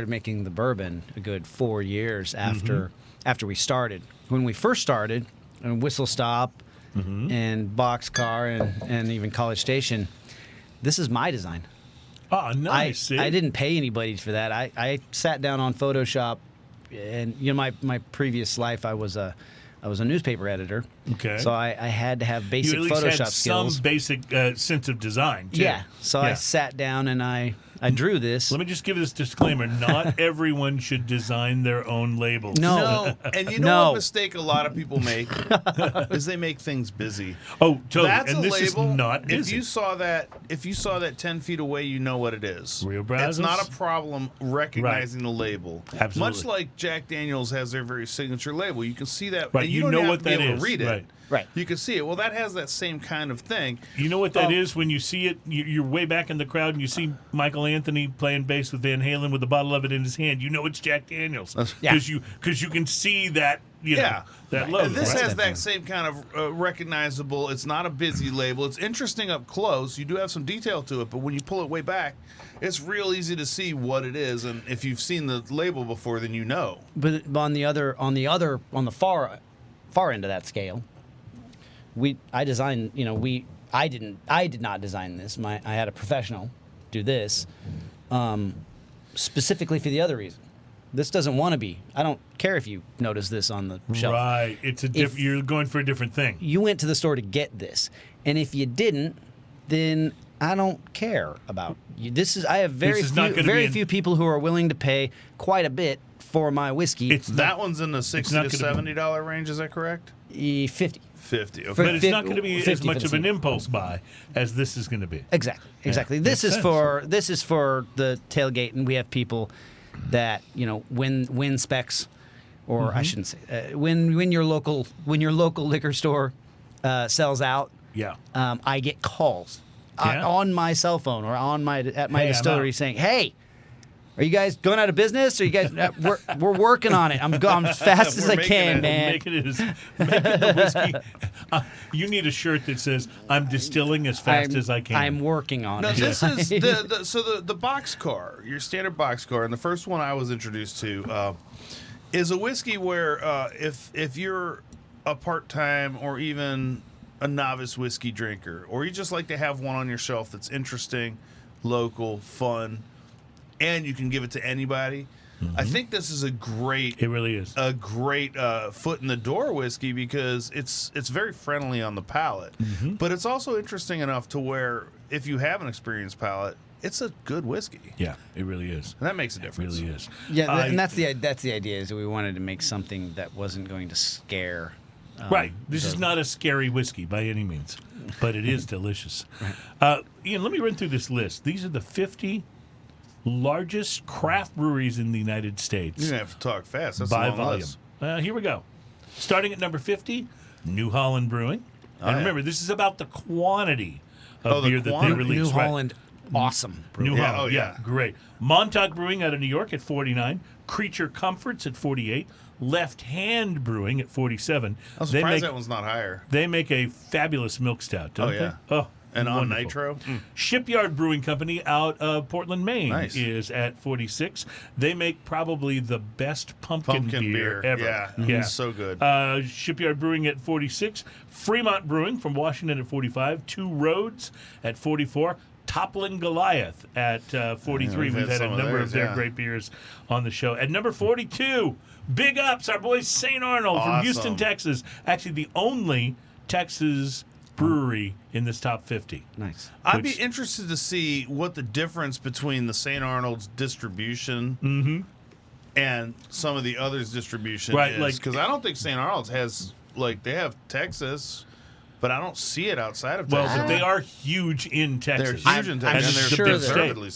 making the bourbon a good 4 years after we started. When we first started, and Whistle Stop and Boxcar and even College Station, this is my design. Oh, nice. I didn't pay anybody for that. I sat down on Photoshop, and my previous life I was a newspaper editor. Okay. So I had to have basic you at least Photoshop had skills. Some basic sense of design, too. Yeah. So I sat down and I drew this. Let me just give this disclaimer. Not everyone should design their own labels. No. And what mistake a lot of people make is they make things busy. Oh, totally. That's and a this label. Is not busy. If you saw that 10 feet away, you know what it is. Rio Brazos? It's not a problem recognizing the label. Absolutely. Much like Jack Daniels has their very signature label. You can see that. Right. And you don't know have what to be that able is. to read it. Right. You can see it. Well, that has that same kind of thing. You know what that is when you see it? You're way back in the crowd and you see Michael Anthony playing bass with Van Halen with a bottle of it in his hand. You know it's Jack Daniels because you can see that that logo. And this right? has that same kind of recognizable. It's not a busy label. It's interesting up close. You do have some detail to it, but when you pull it way back, it's real easy to see what it is. And if you've seen the label before, then you know. But on the far end of that scale, I did not design this. I had a professional do this specifically for the other reason. This doesn't want to be. I don't care if you notice this on the shelf. Right. It's you're going for a different thing. You went to the store to get this, and if you didn't, then I don't care about you. I have very few people who are willing to pay quite a bit for my whiskey. That one's in the $60 to $70 range. Is that correct? 50. 50. Okay. But it's not going to be as much of an impulse buy as this is going to be. Exactly. Yeah. This is for the tailgate, and we have people that win specs, or I shouldn't say when your local liquor store sells out. Yeah. I get calls on my cell phone or at my distillery saying, "Hey, are you guys going out of business? Or you guys? We're working on it. I'm going as fast as I can, man. Making the whiskey. You need a shirt that says, "I'm distilling as fast as I can." I'm working on it. This is the boxcar, your standard boxcar, and the first one I was introduced to is a whiskey where if you're a part-time or even a novice whiskey drinker, or you just like to have one on your shelf that's interesting, local, fun, and you can give it to anybody. I think this is it really is a great foot in the door whiskey because it's very friendly on the palate, but it's also interesting enough to where if you have an experienced palate, it's a good whiskey. Yeah, it really is. And that makes a difference. It really is. Yeah, and that's the idea is that we wanted to make something that wasn't going to scare. Right. This is not a scary whiskey by any means, but it is delicious. Right. Ian, let me run through this list. These are the 50 largest craft breweries in the United States. You're going to have to talk fast. That's by a long volume. list. Here we go. Starting at number 50, New Holland Brewing. And remember, this is about the quantity of beer that they release. New Holland, awesome. New Holland, great. Montauk Brewing out of New York at 49. Creature Comforts at 48. Left Hand Brewing at 47. I'm surprised that one's not higher. They make a fabulous milk stout, don't they? Oh, and wonderful. on nitro. Shipyard Brewing Company out of Portland, Maine is at 46. They make probably the best pumpkin beer ever. Yeah, it's so good. Shipyard Brewing at 46. Fremont Brewing from Washington at 45. Two Roads at 44. Toppling Goliath at 43. We've had a number of their great beers on the show. At number 42, big ups, our boy St. Arnold from Houston, Texas. Actually, the only Texas brewery in this top 50. Nice. I'd be interested to see what the difference between the St. Arnold's distribution and some of the others' distribution is. Because I don't think St. Arnold's has, they have Texas, but I don't see it outside of Texas. Well, they are huge in Texas. They're huge in Texas.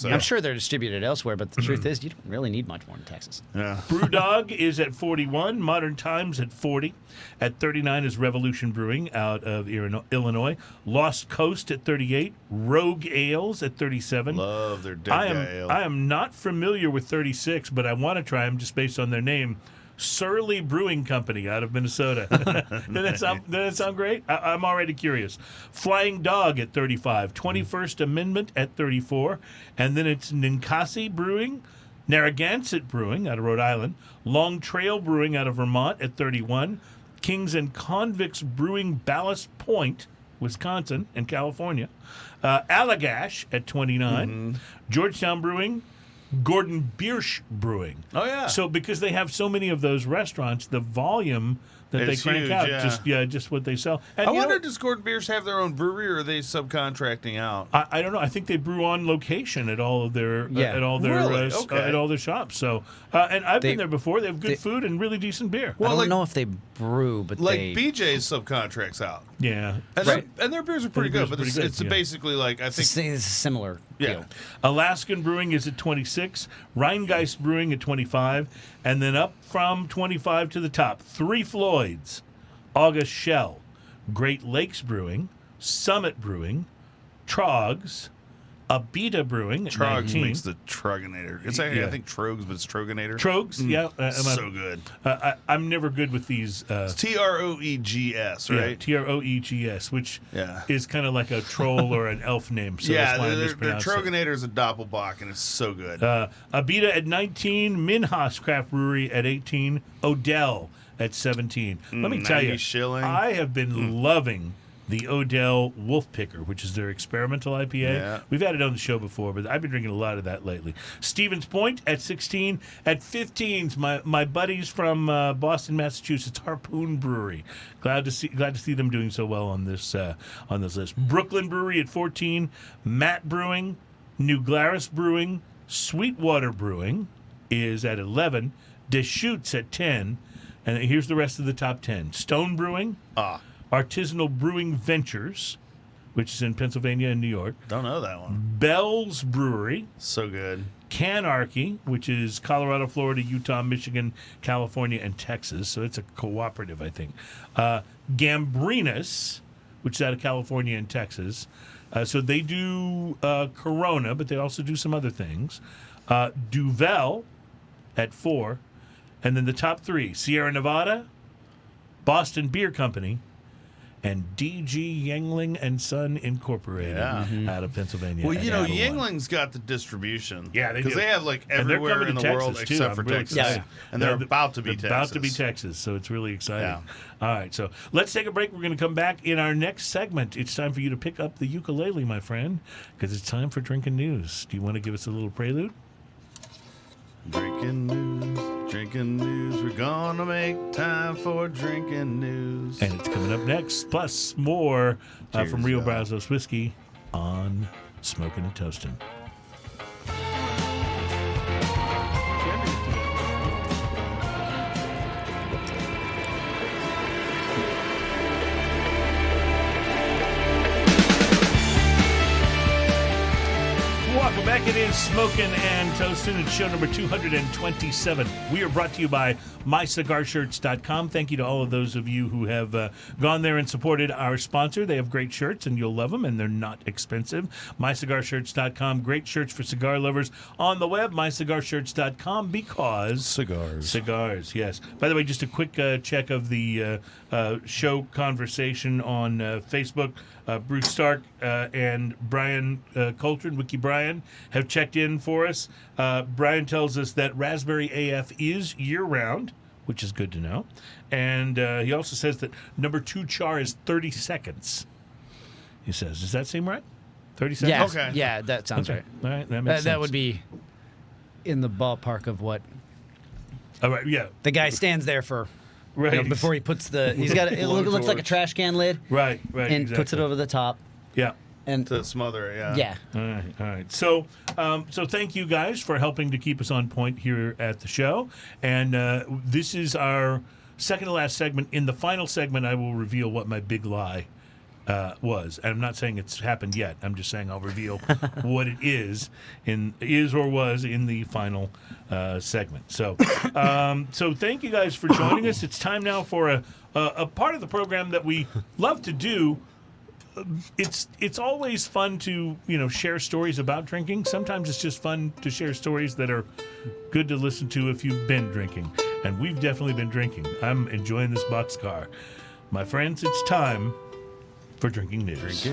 I'm sure they're distributed elsewhere, but the truth is you don't really need much more in Texas. Yeah. Brewdog is at 41. Modern Times at 40. At 39 is Revolution Brewing out of Illinois. Lost Coast at 38. Rogue Ales at 37. Love their dead guy ale. I am not familiar with 36, but I want to try them just based on their name. Surly Brewing Company out of Minnesota. Doesn't that sound great? I'm already curious. Flying Dog at 35. 21st Amendment at 34. And then it's Ninkasi Brewing. Narragansett Brewing out of Rhode Island. Long Trail Brewing out of Vermont at 31. Kings and Convicts Brewing Ballast Point, Wisconsin and California. Allagash at 29. Georgetown Brewing. Gordon Biersch Brewing. Oh, yeah. So because they have so many of those restaurants, the volume that they crank out, just what they sell. And I wonder, does Gordon Biersch have their own brewery, or are they subcontracting out? I don't know. I think they brew on location at all of their at all their shops. So and I've been there before. They have good food and really decent beer. Well, I don't know if they brew, but BJ's subcontracts out. Yeah, and their beers are pretty good. But it's basically I think it's a similar deal. Alaskan Brewing is at 26. Rheingeist Brewing at 25, and then up from 25 to the top, Three Floyds, August Shell, Great Lakes Brewing, Summit Brewing, Trogs, Abita Brewing. Trogs makes the Troganator. It's actually, I think Trogs, but it's Troganator. Trogs, yeah. So good. I'm never good with these. It's Troegs, right? Yeah, Troegs, which is kind of like a troll or an elf name. So that's why I their mispronounced Troganator is a Doppelbock, and it's so good. Abita at 19, Minhas Craft Brewery at 18, Odell at 17. Let me tell you, shilling. I have been loving the Odell Wolf Picker, which is their experimental IPA. Yeah. We've had it on the show before, but I've been drinking a lot of that lately. Stevens Point at 16. At 15, my buddies from Boston, Massachusetts, Harpoon Brewery. Glad to see them doing so well on this list. Brooklyn Brewery at 14. Matt Brewing, New Glarus Brewing, Sweetwater Brewing is at 11. Deschutes at 10. And here's the rest of the top 10. Stone Brewing. Artisanal Brewing Ventures, which is in Pennsylvania and New York. Don't know that one. Bell's Brewery. So good. Canarchy, which is Colorado, Florida, Utah, Michigan, California, and Texas. So it's a cooperative, I think. Gambrinus, which is out of California and Texas. So they do Corona, but they also do some other things. Duvel at 4. And then the top 3, Sierra Nevada, Boston Beer Company, and DG Yangling and Son Incorporated out of Pennsylvania. Well, Yangling's got the distribution. Yeah, because they have like everywhere in the world except for Texas. Yeah. And they're about to be Texas. About to be Texas, so it's really exciting. Yeah. All right, so let's take a break. We're going to come back in our next segment. It's time for you to pick up the ukulele, my friend, because it's time for Drinking News. Do you want to give us a little prelude? Drinking news, we're gonna make time for drinking news. And it's coming up next, plus more from Rio Brazos Whiskey on Smoking and Toasting. Welcome back. It is Smoking and Toasting. It's show number 227. We are brought to you by MyCigarShirts.com. Thank you to all of those of you who have gone there and supported our sponsor. They have great shirts, and you'll love them, and they're not expensive. MyCigarShirts.com. Great shirts for cigar lovers on the web. MyCigarShirts.com, because Cigars, yes. By the way, just a quick check of the show conversation on Facebook. Bruce Stark and Brian Coltrane, Wiki Brian, have checked in for us. Brian tells us that Raspberry AF is year-round, which is good to know. And he also says that number 2 char is 30 seconds. He says, does that seem right? 30 seconds? Yeah, okay. Yeah, that sounds right. All right, that makes sense. That would be in the ballpark of what all right, yeah. the guy stands there for. Right. Before he puts he's got it looks like a trash can lid. Right, and exactly. puts it over the top. Yeah. And to smother it, yeah. All right. So thank you guys for helping to keep us on point here at the show. And this is our second to last segment. In the final segment, I will reveal what my big lie was. And I'm not saying it's happened yet. I'm just saying I'll reveal what it is or was in the final segment. So so thank you guys for joining us. It's time now for a part of the program that we love to do. It's always fun to share stories about drinking. Sometimes it's just fun to share stories that are good to listen to if you've been drinking. And we've definitely been drinking. I'm enjoying this boxcar. My friends, it's time for Drinking News.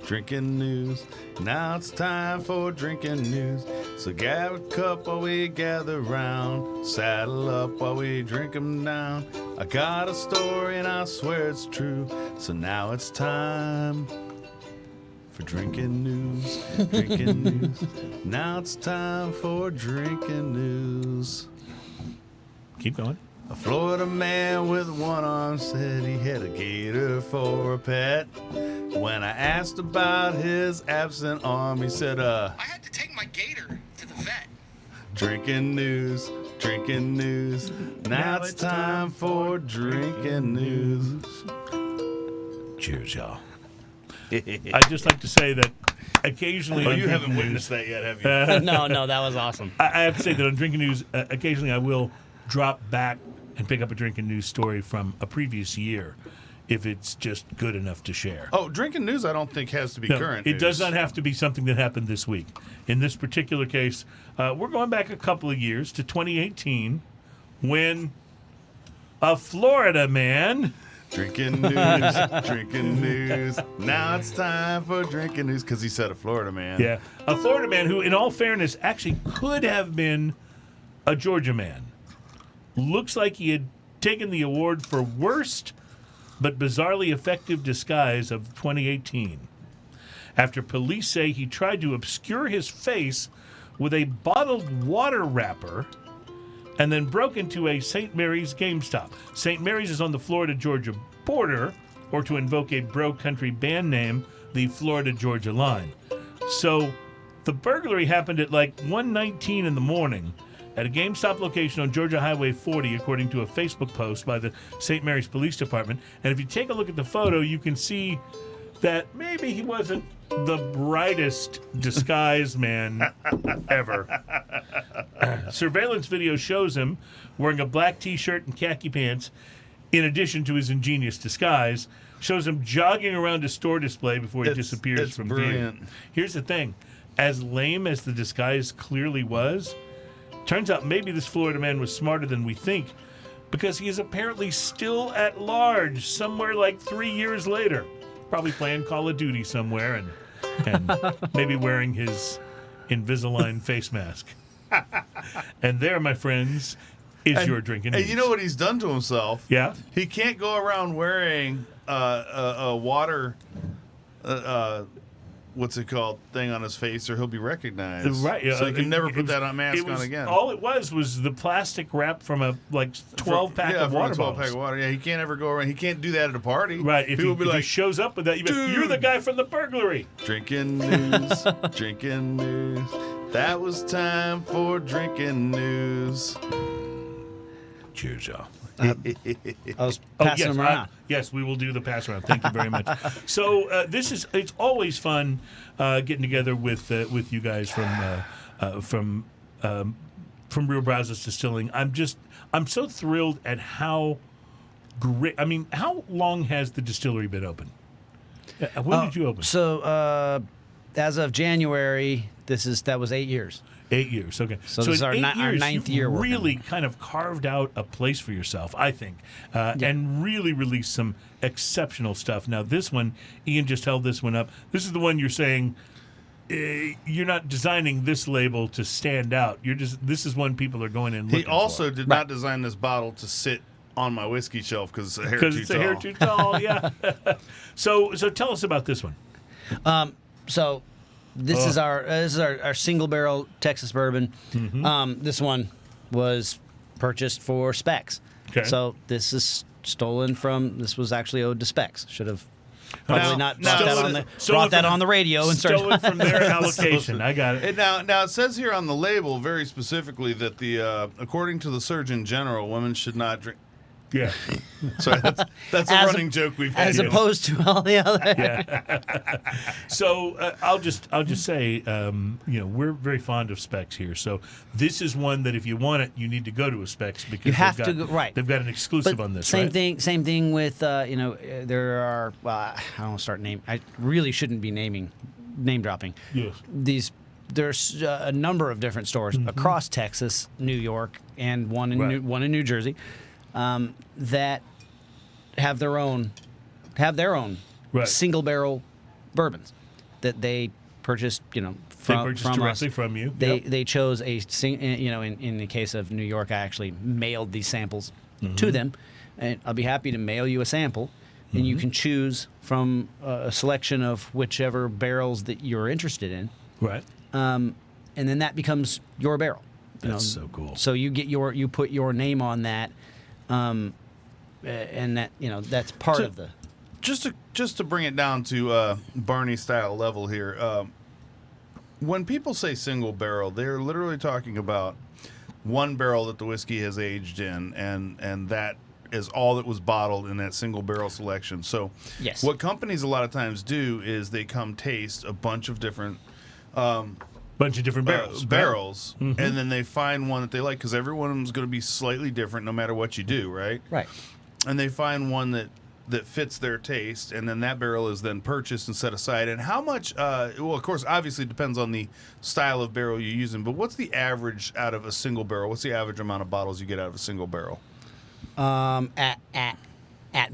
Drinking news. Now it's time for drinking news. So grab a cup while we gather round. Saddle up while we drink 'em down. I got a story and I swear it's true. So now it's time for drinking news. Drinking news. Now it's time for drinking news. Keep going. A Florida man with one arm said he had a gator for a pet. When I asked about his absent arm, he said, I had to take my gator to the vet. Drinking news, drinking news. Now it's time for drinking news. Cheers, y'all. I'd just like to say that occasionally... Oh, you haven't witnessed that yet, have you? No, that was awesome. I have to say that on Drinking News, occasionally I will drop back and pick up a Drinking News story from a previous year if it's just good enough to share. Oh, drinking news I don't think has to be No, current. it does not have to be something that happened this week. In this particular case, we're going back a couple of years to 2018 when a Florida man... Drinking news, drinking news. Now it's time for drinking news because he said a Florida man. Yeah, a Florida man who, in all fairness, actually could have been a Georgia man. Looks like he had taken the award for worst but bizarrely effective disguise of 2018. After police say he tried to obscure his face with a bottled water wrapper and then broke into a St. Mary's GameStop. St. Mary's is on the Florida-Georgia border, or to invoke a bro country band name, the Florida-Georgia line. So the burglary happened at like 1:19 in the morning at a GameStop location on Georgia Highway 40, according to a Facebook post by the St. Mary's Police Department. And if you take a look at the photo, you can see that maybe he wasn't the brightest disguise man ever. Surveillance video shows him wearing a black T-shirt and khaki pants, in addition to his ingenious disguise. Shows him jogging around a store display before he disappears from brilliant. view. Here's the thing. As lame as the disguise clearly was, turns out maybe this Florida man was smarter than we think, because he is apparently still at large somewhere like 3 years later. Probably playing Call of Duty somewhere and maybe wearing his Invisalign face mask. And there, my friends, is your drinking news. And you know what he's done to himself? Yeah? He can't go around wearing a water, what's it called, thing on his face, or he'll be recognized. Right. So he can never put that mask on again. All it was the plastic wrap from a 12-pack of water bottles. Pack of water. Yeah, he can't ever go around. He can't do that at a party. Right. If People he shows up with that, you're the guy from the burglary. Drinking news, drinking news. That was time for drinking news. Cheers, y'all. I was passing them around. Yes, we will do the pass around. Thank you very much. So it's always fun getting together with you guys from Rio Brazos Distilling. I'm so thrilled at how great. I mean, how long has the distillery been open? When did you open? So as of January, that was 8 years. 8 years, okay. So this is our ninth year you've working. really kind of carved out a place for yourself, I think, and really released some exceptional stuff. Now, this one, Ian just held this one up. This is the one you're saying you're not designing this label to stand out. This is one people are going in looking He also for. did not design this bottle to sit on my whiskey shelf because it's a hair too tall. Because it's a hair too tall, yeah. So tell us about this one. So this is our single barrel Texas bourbon. Mm-hmm. This one was purchased for Specs. Okay. So this is stolen from. This was actually owed to Specs. Should have probably not brought that on the radio and started stolen from their allocation. I got it. Now it says here on the label very specifically that according to the Surgeon General, women should not drink. Yeah. Sorry, that's a running joke we've had. As opposed to all the other. Yeah. So I'll just say, we're very fond of Specs here. So this is one that if you want it, you need to go to a Specs because You have to go, right. They've got an exclusive on this. Same right? Same thing with there are. Well, I don't want to start name. I really shouldn't be name dropping. Yes. There's a number of different stores across Texas, New York, and one in New Jersey. That have their own Right. single barrel bourbons that they purchased, from directly us. from you. They chose in the case of New York, I actually mailed these samples to them, and I'll be happy to mail you a sample, and you can choose from a selection of whichever barrels that you're interested in. Right. And then that becomes your barrel. That's so cool. So you put your name on that, and that that's part of the. Just to bring it down to Barney style level here, when people say single barrel, they're literally talking about one barrel that the whiskey has aged in, and that is all that was bottled in that single barrel selection. So yes. What companies a lot of times do is they come taste a bunch of different barrels, and then they find one that they like because every one of them is going to be slightly different no matter what you do, right? Right. And they find one that that fits their taste, and then that barrel is then purchased and set aside. And how much? Well, of course, obviously it depends on the style of barrel you're using. But what's the average out of a single barrel? What's the average amount of bottles you get out of a single barrel? At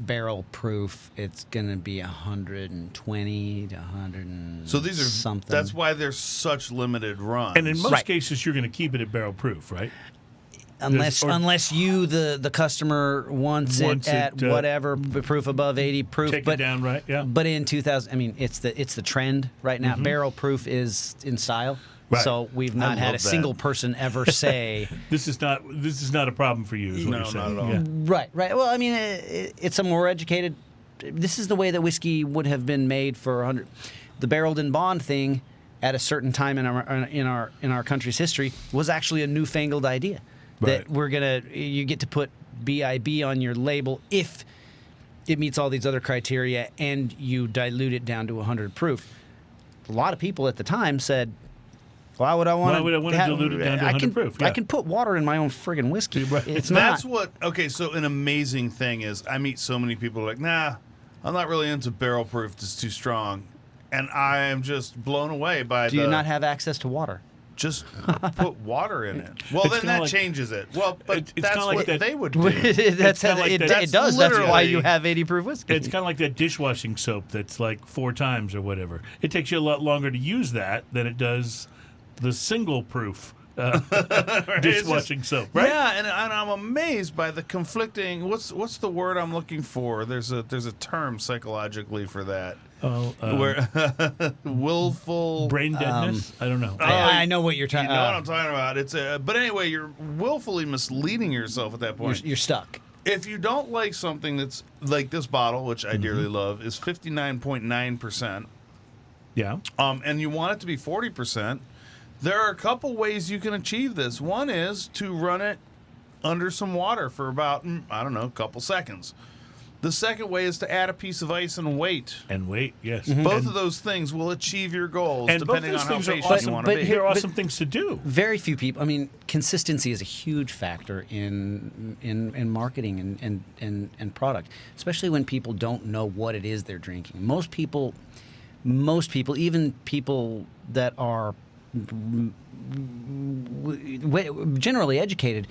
barrel proof, it's gonna be 120 to 100 and so these are something. That's why there's such limited runs. And in most cases, you're going to keep it at barrel proof, right? Unless you, the customer, wants it at whatever proof above 80 proof. Take it down, right? Yeah. But in 2000, I mean, it's the trend right now. Barrel proof is in style. Right. So we've not had a single person ever say this is not a problem for you. Is what you're saying. Not at all. Right. Well, I mean, it's a more educated. This is the way that whiskey would have been made for 100. The barreled and bond thing, at a certain time in our country's history, was actually a newfangled idea. That you get to put BIB on your label if it meets all these other criteria, and you dilute it down to 100 proof. A lot of people at the time said, why would I want to dilute it down to 100 proof? Yeah. I can put water in my own friggin' whiskey. It's That's what. Okay, so an amazing thing is I meet so many people like, nah, I'm not really into barrel proof. It's too strong, and I am just blown away by. Do you not have access to water? Just put water in it. Well, then that changes it. Well, but that's what they would do. It does. That's why you have 80 proof whiskey. It's kind of like that dishwashing soap that's like 4 times or whatever. It takes you a lot longer to use that than it does the single proof dishwashing soap, right? Yeah, and I'm amazed by the conflicting. What's the word I'm looking for? There's a term psychologically for that. Where willful brain deadness. I don't know. I know what you're talking. You know what I'm talking about. It's but anyway, you're willfully misleading yourself at that point. You're stuck. If you don't like something that's like this bottle, which I dearly love, is 59.9%. Yeah. And you want it to be 40%. There are a couple ways you can achieve this. One is to run it under some water for about, a couple seconds. The second way is to add a piece of ice and wait. Yes. Both of those things will achieve your goals, and depending both those on things how patient you want to be. They're awesome things to do. Very few people. I mean, consistency is a huge factor in marketing and product, especially when people don't know what it is they're drinking. Most people, even people that are generally educated,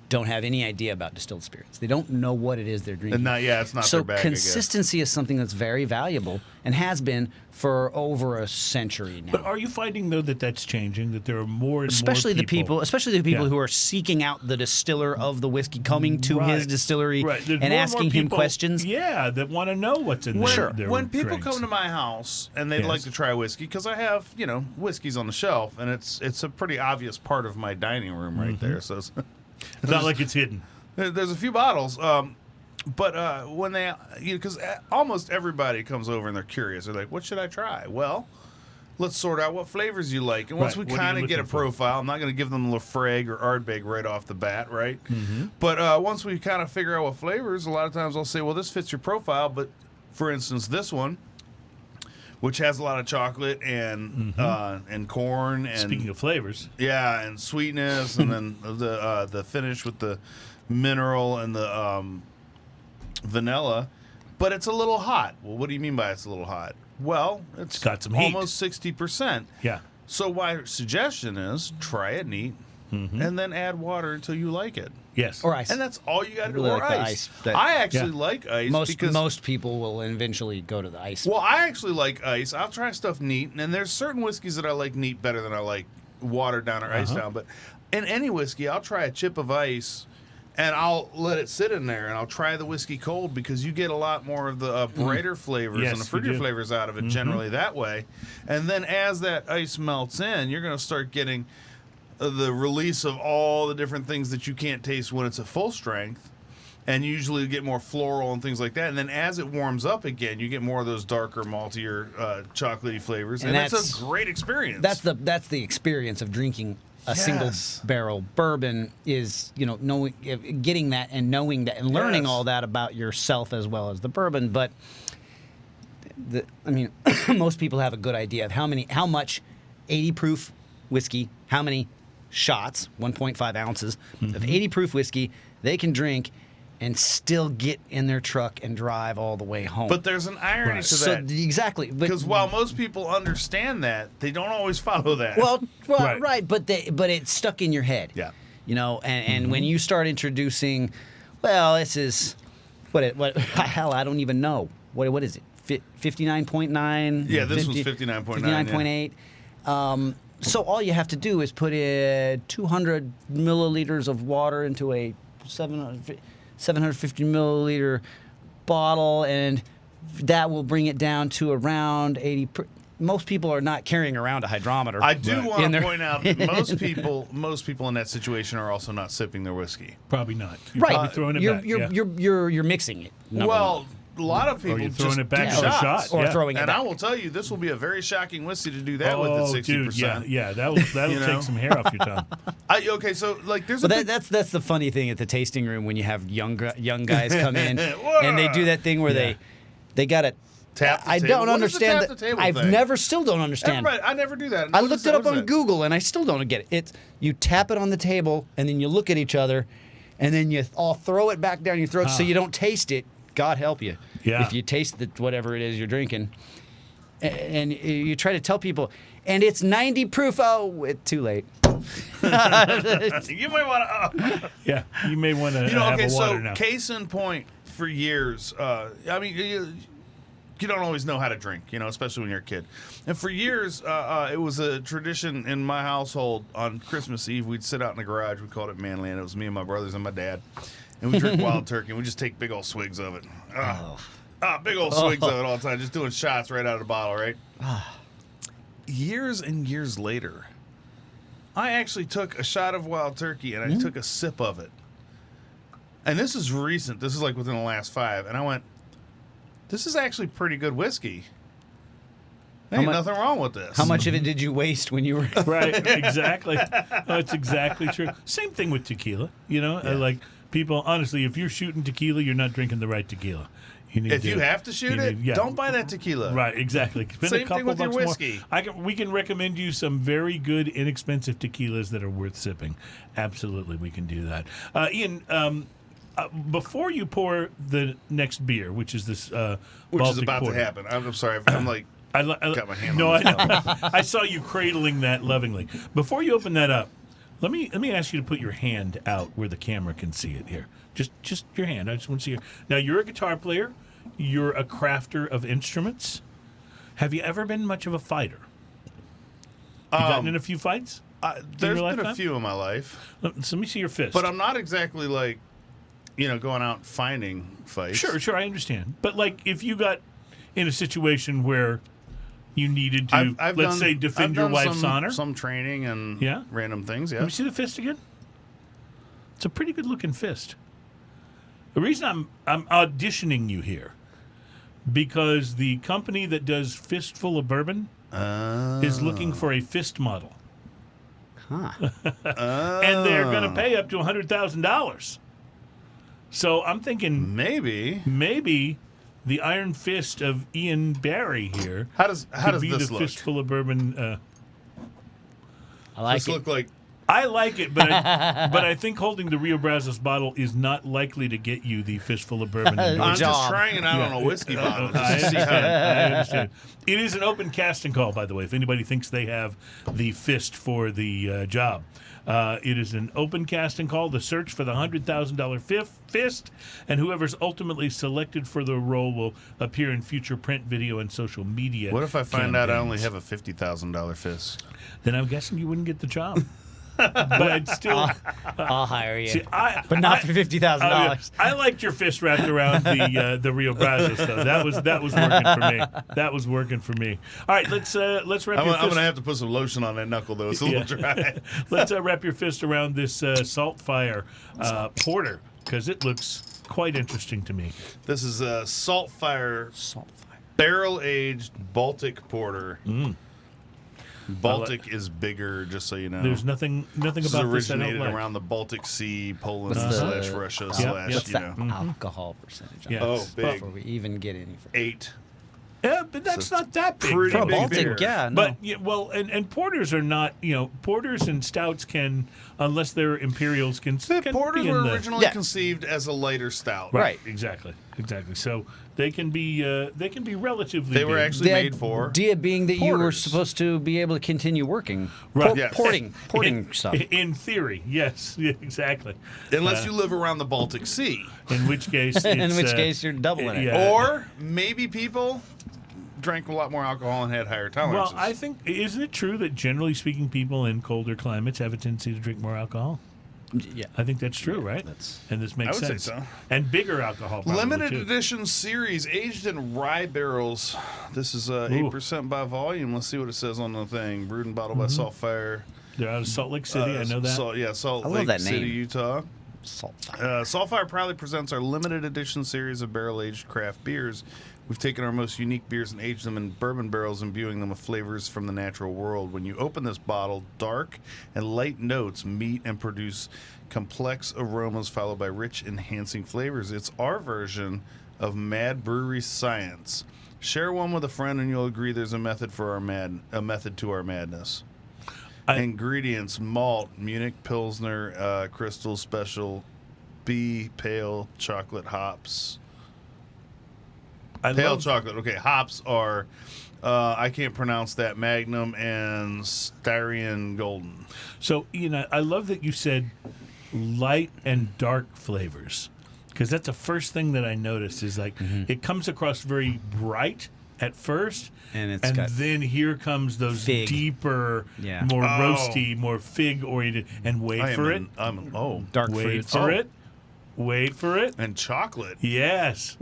don't have any idea about distilled spirits. They don't know what it is they're drinking. It's not so their bag, consistency is something that's very valuable and has been for over a century now. But are you finding though that that's changing? That there are more and especially more people who are seeking out the distiller of the whiskey, coming to his distillery and asking him questions. Yeah, that want to know what's in there. When people come to my house and they'd like to try whiskey, because I have whiskeys on the shelf, and it's a pretty obvious part of my dining room right there. So it's not like it's hidden. There's a few bottles. But when they, because almost everybody comes over and they're curious. They're like, what should I try? Well, let's sort out what flavors you like. And once we kind of get a profile, I'm not going to give them Lafrague or Ardbeg right off the bat, right? But once we kind of figure out what flavors, a lot of times I'll say, well, this fits your profile. But for instance, this one, which has a lot of chocolate and corn. And speaking of flavors. Yeah, and sweetness, and then the finish with the mineral and the vanilla, but it's a little hot. Well, what do you mean by it's a little hot? Well, it's got some almost 60%. Yeah. So my suggestion is try it neat, and then add water until you like it. Yes. Or ice. And that's all you got to do. Really Or like ice. The ice. I actually like ice because most people will eventually go to the ice. Well, I actually like ice. I'll try stuff neat, and there's certain whiskeys that I like neat better than I like watered down or ice down. But in any whiskey, I'll try a chip of ice, and I'll let it sit in there, and I'll try the whiskey cold because you get a lot more of the brighter flavors and the fruitier flavors out of it generally that way. And then as that ice melts in, you're going to start getting the release of all the different things that you can't taste when it's at full strength. And you usually get more floral and things like that. And then as it warms up again, you get more of those darker, maltier, chocolately flavors. And that's a great experience. That's the experience of drinking a single barrel bourbon is, knowing, getting that and knowing that and learning all that about yourself as well as the bourbon. But most people have a good idea of how much 80 proof whiskey, how many shots, 1.5 ounces of 80 proof whiskey they can drink and still get in their truck and drive all the way home. But there's an irony to that. Exactly. Because while most people understand that, they don't always follow that. Well, right. But it's stuck in your head. Yeah. You know, and when you start introducing, well, this is what hell, I don't even know. What is it? 59.9? Yeah, this was 59.9. 59.8. So all you have to do is put in 200 milliliters of water into a 750 milliliter bottle, and that will bring it down to around 80. Most people are not carrying around a hydrometer. I do want to point out that most people in that situation are also not sipping their whiskey. Probably not. You're probably throwing it back. You're mixing it. Well, a lot of people you're throwing just it back do to a shots. shot. Or throwing it and back. I will tell you, this will be a very shocking whiskey to do that with at 60%. Dude, yeah, that'll take some hair off your tongue. Okay, so like there's that's the funny thing at the tasting room when you have young guys come in and they do that thing where they got it. Tap the I table. don't What understand is the tap the that. table I've thing? still don't understand. I never do that. I looked it up on Google and I still don't get it. It's you tap it on the table and then you look at each other and then you all throw it back down your throat so you don't taste it. God help you. Yeah. If you taste whatever it is you're drinking, and you try to tell people, and it's 90 proof. Oh, it's too late. You might want to. Yeah, you may want to have a water now. Case in point, for years, I mean, you don't always know how to drink, especially when you're a kid. And for years, it was a tradition in my household on Christmas Eve. We'd sit out in the garage. We called it Manland. It was me and my brothers and my dad. And we drink Wild Turkey, and we just take big old swigs of it. Big old swigs of it all the time, just doing shots right out of the bottle, right? Years and years later, I actually took a shot of Wild Turkey, and I took a sip of it. And this is recent. This is like within the last 5. And I went, this is actually pretty good whiskey. There ain't nothing wrong with this. How much of it did you waste when you were... Right, exactly. That's exactly true. Same thing with tequila, like... People, honestly, if you're shooting tequila, you're not drinking the right tequila. If you have to shoot it, don't buy that tequila. Right, exactly. Spend Same a couple thing with your bucks whiskey. More. We can recommend you some very good, inexpensive tequilas that are worth sipping. Absolutely, we can do that. Ian, before you pour the next beer, which is this which Baltic is about porter. to happen. I'm sorry. I'm like... got my hand no, on I saw you cradling that lovingly. Before you open that up, let me ask you to put your hand out where the camera can see it here. Just your hand. I just want to see it. Now, you're a guitar player. You're a crafter of instruments. Have you ever been much of a fighter? You gotten in a few fights? There's been a few in my life. Let me see your fist. But I'm not exactly like, going out finding fights. Sure, I understand. But like, if you got in a situation where you needed to, let's say, defend your wife's honor? Some training and random things, yeah. Let me see the fist again. It's a pretty good-looking fist. The reason I'm auditioning you here, because the company that does Fistful of Bourbon is looking for a fist model. Huh. And they're going to pay up to $100,000. So I'm thinking maybe the Iron Fist of Ian Barry here. How does be this the look? Fistful of Bourbon. I like this it. Look like. I like it, but I think holding the Rio Brazos bottle is not likely to get you the Fistful of Bourbon. I'm just trying it out on a whiskey bottle. I understand. It is an open casting call, by the way, if anybody thinks they have the fist for the job. It is an open casting call. The search for the $100,000 fist, and whoever's ultimately selected for the role will appear in future print, video, and social media. What if I find out I only have a $50,000 fist? Then I'm guessing you wouldn't get the job. But I'd still... I'll hire you. See, but not for $50,000. I liked your fist wrapped around the Rio Brazos, though. That was working for me. That was working for me. All right, let's wrap your fist. I'm going to have to put some lotion on that knuckle, though. It's a little dry. Let's wrap your fist around this SaltFire porter, because it looks quite interesting to me. This is a SaltFire barrel-aged Baltic porter. Baltic is bigger, just so you know. There's nothing about this originated I don't like. around the Baltic Sea, Poland What's Russia What's the alcohol percentage on Yeah. Oh, big. before we even get any further? 8. but that's not that big. Pretty For a big Baltic, beer. yeah. No. But and porters are not. Porters and stouts can, unless they're imperials, can Porters be in were the, originally Yeah. conceived as a lighter stout. Right. Exactly. So they can be relatively. They were big. actually The made for idea being that you were porters. supposed to be able to continue working. Right. Yes. Porting stuff. In theory, yes, exactly. unless you live around the Baltic Sea. In which case, In which case you're doubling it. yeah. Or maybe people drank a lot more alcohol and had higher tolerances. Well, I think, isn't it true that generally speaking, people in colder climates have a tendency to drink more alcohol? Yeah. I think that's true, right? And this makes I would sense. say so. And bigger alcohol. Probably, Limited too. edition series aged in rye barrels. This is 8% by volume. Let's see what it says on the thing. Brewed and bottled by SaltFire. They're out of Salt Lake City. I know that. Salt I love Lake that City, name. Utah. SaltFire. SaltFire proudly presents our limited edition series of barrel-aged craft beers. We've taken our most unique beers and aged them in bourbon barrels, imbuing them with flavors from the natural world. When you open this bottle, dark and light notes meet and produce complex aromas followed by rich, enhancing flavors. It's our version of Mad Brewery science. Share one with a friend and you'll agree there's a method to our madness. Ingredients: malt, Munich Pilsner, Crystal Special, B, pale chocolate hops. Chocolate. Okay, hops are, I can't pronounce that, Magnum and Styrian Golden. So, I love that you said light and dark flavors, because that's the first thing that I noticed is like it comes across very bright at first, And then here comes those fig. deeper, Yeah. more roasty, more fig oriented, and wait for it. Dark Wait fruits. for it. Wait for it. And chocolate. Yes.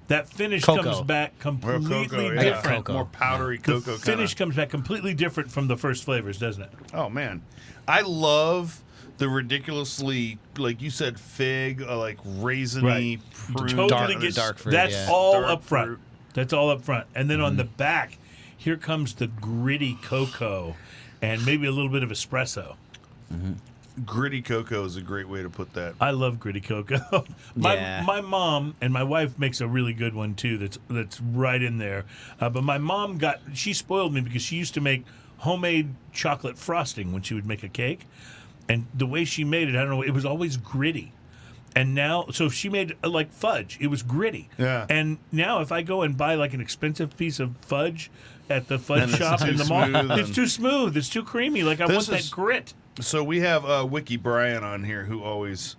That finish Cocoa. comes back completely Cocoa, yeah. different. Cocoa. More powdery cocoa. The finish comes back completely different from the first flavors, doesn't it? Oh, man. I love the ridiculously, like you said, fig, like raisiny, prune. Totally gets dark fruit, That's yeah. all Dark up front. fruit. That's all up front. And then on the back, here comes the gritty cocoa and maybe a little bit of espresso. Gritty cocoa is a great way to put that. I love gritty cocoa. Yeah. My mom and my wife makes a really good one too. That's right in there. But my mom she spoiled me because she used to make homemade chocolate frosting when she would make a cake, and the way she made it, I don't know, it was always gritty. And now, so if she made like fudge, it was gritty. Yeah. And now, if I go and buy like an expensive piece of fudge at the fudge Then it's shop too in the mall, smooth it's and- too smooth. It's too creamy. Like I This want that is- grit. So we have Wiki Brian on here who always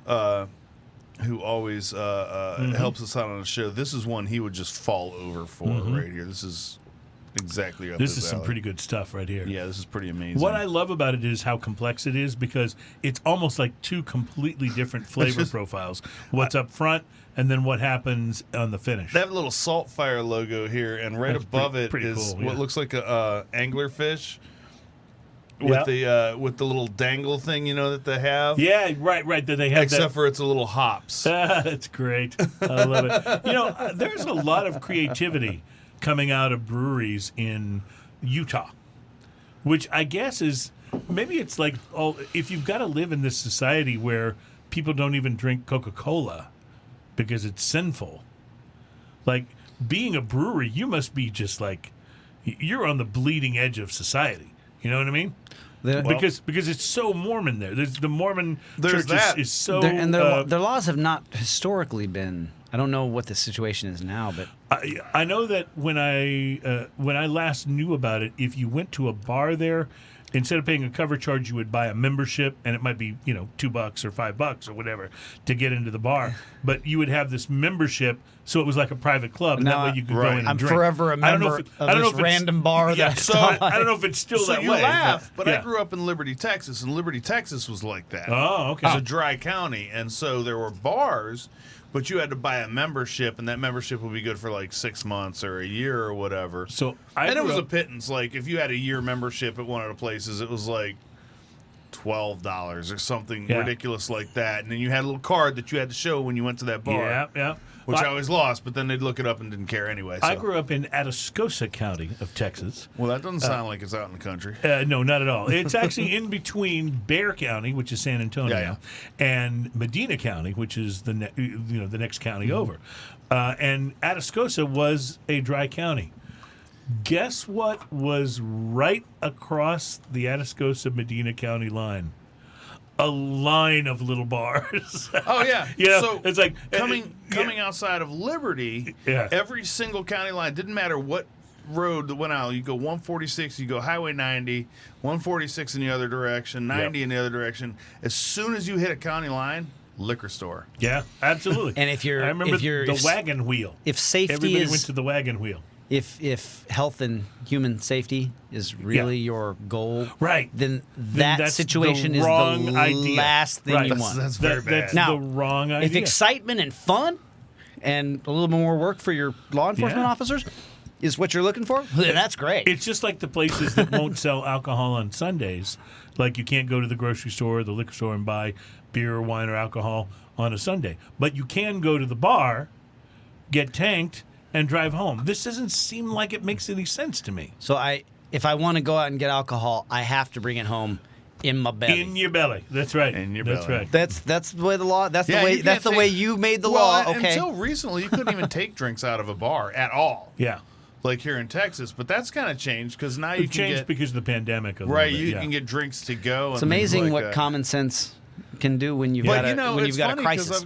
helps us out on the show. This is one he would just fall over for right here. This is exactly up This his is some alley. pretty good stuff right here. Yeah, this is pretty amazing. What I love about it is how complex it is, because it's almost like two completely different flavor profiles. What's up front and then what happens on the finish. They have a little SaltFire logo here, and right That's above pretty it is cool, what yeah. looks like a anglerfish Yeah. with the little dangle thing, that they have. Yeah, right. That they have Except for it's a little hops. That's great. I love it. There's a lot of creativity coming out of breweries in Utah, which I guess is maybe it's like if you've got to live in this society where people don't even drink Coca-Cola because it's sinful. Like being a brewery, you must be just like you're on the bleeding edge of society. You know what I mean? Because it's so Mormon there. The Mormon church is so their laws have not historically been. I don't know what the situation is now, but I know that when I last knew about it, if you went to a bar there, instead of paying a cover charge, you would buy a membership, and it might be $2 or $5 or whatever to get into the bar. But you would have this membership, so it was like a private club, and that way you could go in and I'm drink. forever a member of this random bar. Yeah, that's so I don't know if it's still So that you way. laugh, but yeah. I grew up in Liberty, Texas, and Liberty, Texas was like that. Oh, okay. It's a dry county, and so there were bars, but you had to buy a membership, and that membership would be good for like 6 months or a year or whatever. So and it grew was a up- pittance. Like if you had a year membership at one of the places, it was like $12 or something ridiculous like that. And then you had a little card that you had to show when you went to that bar. Yeah. Which I always lost, but then they'd look it up and didn't care anyway. So. I grew up in Atascosa County of Texas. Well, that doesn't sound like it's out in the country. No, not at all. It's actually in between Bexar County, which is San Antonio, and Medina County, which is the next county over. And Atascosa was a dry county. Guess what was right across the Atascosa-Medina County line? A line of little bars. Oh yeah. So it's like coming outside of Liberty. Yeah. Every single county line didn't matter what road that went out. You go 146, you go Highway 90, 146 in the other direction, 90 in the other direction. As soon as you hit a county line, liquor store. Yeah, absolutely. And if you're, I remember the wagon wheel. If safety everybody is, went to the wagon wheel. If health and human safety is really your goal, right? Then that situation is the last thing you want. That's very bad. That's now, the wrong idea. If excitement and fun and a little bit more work for your law enforcement officers is what you're looking for, then that's great. It's just like the places that won't sell alcohol on Sundays. Like you can't go to the grocery store or the liquor store and buy beer or wine or alcohol on a Sunday. But you can go to the bar, get tanked, and drive home. This doesn't seem like it makes any sense to me. So if I want to go out and get alcohol, I have to bring it home in my belly. In your belly. That's right. In your belly. Right. That's the way the law. That's the way you made the law. Okay. Until recently, you couldn't even take drinks out of a bar at all. Yeah. Like here in Texas, but that's kind of changed because now you can changed get, because of the pandemic. You can get drinks to go. It's amazing what common sense can do when you've got a crisis.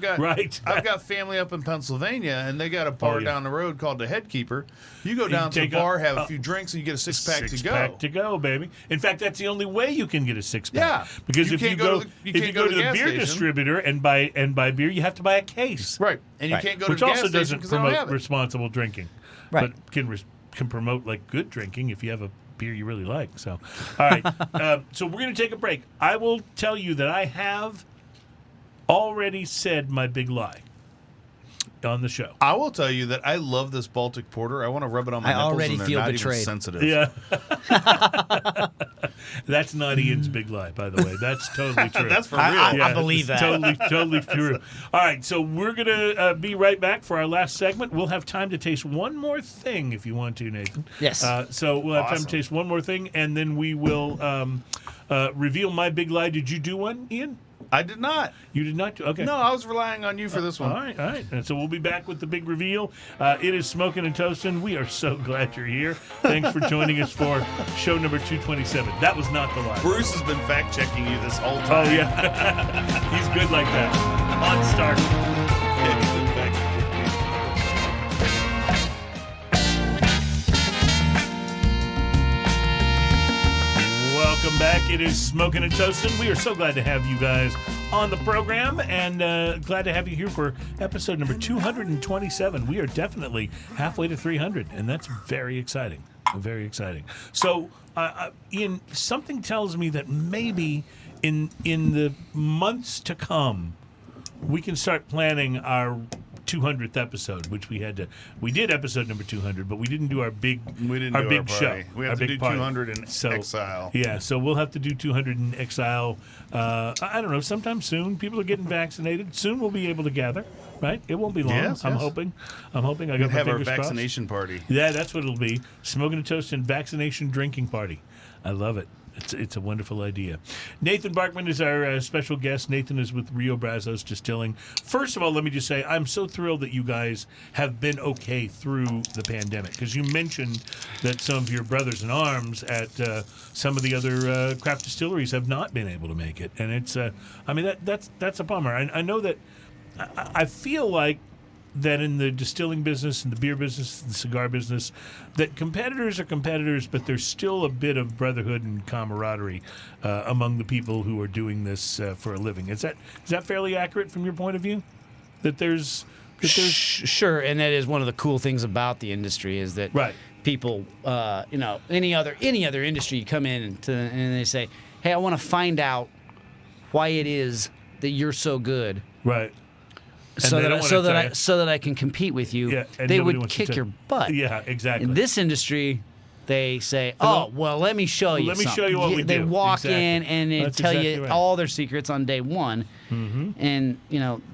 I've got family up in Pennsylvania, and they got a bar down the road called the Headkeeper. You go down to the bar, have a few drinks, and you get a six-pack to go. Six-pack to go, baby. In fact, that's the only way you can get a six-pack. Yeah, because if you go to the beer distributor and buy beer, you have to buy a case. Right, and you can't go to the gas station doesn't promote responsible drinking. Right, but can promote like good drinking if you have a beer you really like. So, all right. So we're going to take a break. I will tell you that I have already said my big lie on the show. I will tell you that I love this Baltic Porter. I want to rub it on my nipples. I already and feel not betrayed. Even sensitive. Yeah. That's not Ian's big lie, by the way. That's totally true. That's for real. I believe that. Totally true. All right, so we're going to be right back for our last segment. We'll have time to taste one more thing if you want to, Nathan. Yes. So we'll have time to taste one more thing, and then we will reveal my big lie. Did you do one, Ian? I did not. You did not? Okay. No, I was relying on you for this one. All right. And so we'll be back with the big reveal. It is Smoking and Toasting. We are so glad you're here. Thanks for joining us for show number 227. That was not the lie. Bruce has been fact-checking you this whole time. Oh, yeah. He's good like that. On start. Yeah, he's been fact-checking. Welcome back. It is Smoking and Toasting. We are so glad to have you guys on the program and glad to have you here for episode number 227. We are definitely halfway to 300, and that's very exciting. Very exciting. So, Ian, something tells me that maybe in the months to come, we can start planning our 200th episode, which we did episode number 200, but we didn't do our big show. We have to do 200 in exile. Yeah, so we'll have to do 200 in exile. I don't know, sometime soon. People are getting vaccinated. Soon we'll be able to gather, right? It won't be long. Yes, I'm hoping. I got my have our fingers vaccination crossed. party. Yeah, that's what it'll be. Smoking and Toasting vaccination drinking party. I love it. It's a wonderful idea. Nathan Barkman is our special guest. Nathan is with Rio Brazos Distilling. First of all, let me just say I'm so thrilled that you guys have been okay through the pandemic, because you mentioned that some of your brothers in arms at some of the other craft distilleries have not been able to make it, and it's that's a bummer. I know that I feel like that in the distilling business, in the beer business, the cigar business, that competitors are competitors, but there's still a bit of brotherhood and camaraderie among the people who are doing this for a living. Is that fairly accurate from your point of view? That there's Sure, and that is one of the cool things about the industry is that people, any other industry, you come in and they say, "Hey, I want to find out why it is that you're so good." Right. So that I can compete with you. Yeah, they would kick your butt. Yeah, exactly. In this industry, they say, well, let me show you something. Let me show you what we do. They walk in and they tell you right. all their secrets on day one. Mm-hmm. And,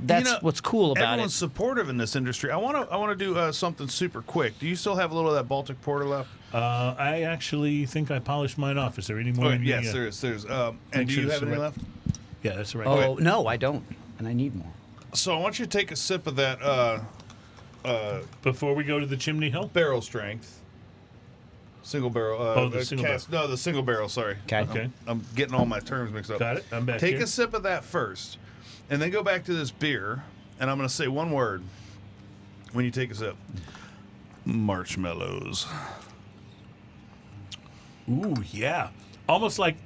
that's what's cool about everyone's supportive in this industry. I want to do something super quick. Do you still have a little of that Baltic Porter left? I actually think I polished mine off. Is there any more? Yes, there's. And do you have any left? Yeah, that's right. Oh, no, I don't. And I need more. So I want you to take a sip of that before we go to the Chimney Hill barrel strength. Single barrel. The single barrel. No, the single barrel. Sorry. Okay. I'm getting all my terms mixed up. Got it. I'm back Take here. a sip of that first, and then go back to this beer, and I'm going to say one word when you take a sip. Marshmallows. Ooh, yeah. Almost like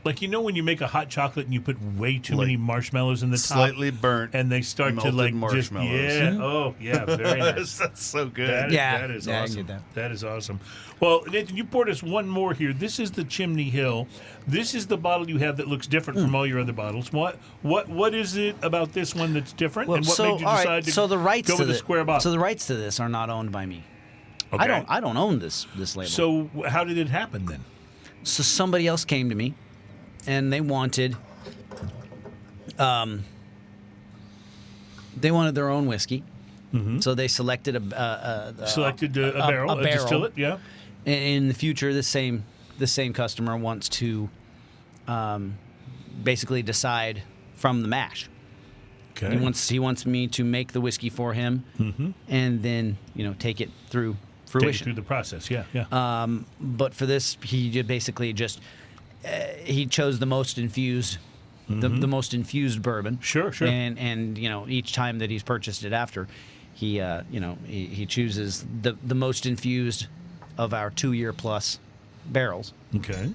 when you make a hot chocolate and you put way too many marshmallows in the top, Slightly burnt, and they start to melted just marshmallows. Oh yeah, very nice. That's so good. That is I awesome. get that. That is awesome. Well, Nathan, you poured us one more here. This is the Chimney Hill. This is the bottle you have that looks different from all your other bottles. What is it about this one that's different? Well, and what made you decide to the rights go to with a square bottle? So the rights to this are not owned by me. Okay. I don't own this label. So how did it happen then? So somebody else came to me, and they wanted their own whiskey. Mm-hmm. So they selected a barrel, a distillate, yeah. In the future, the same customer wants to basically decide from the mash. Okay. He wants me to make the whiskey for him, and then take it through fruition. Take it through the process, yeah. But for this, he basically just he chose the most infused, the most infused bourbon. Sure. And each time that he's purchased it after, he chooses the most infused of our 2-year plus barrels. Okay.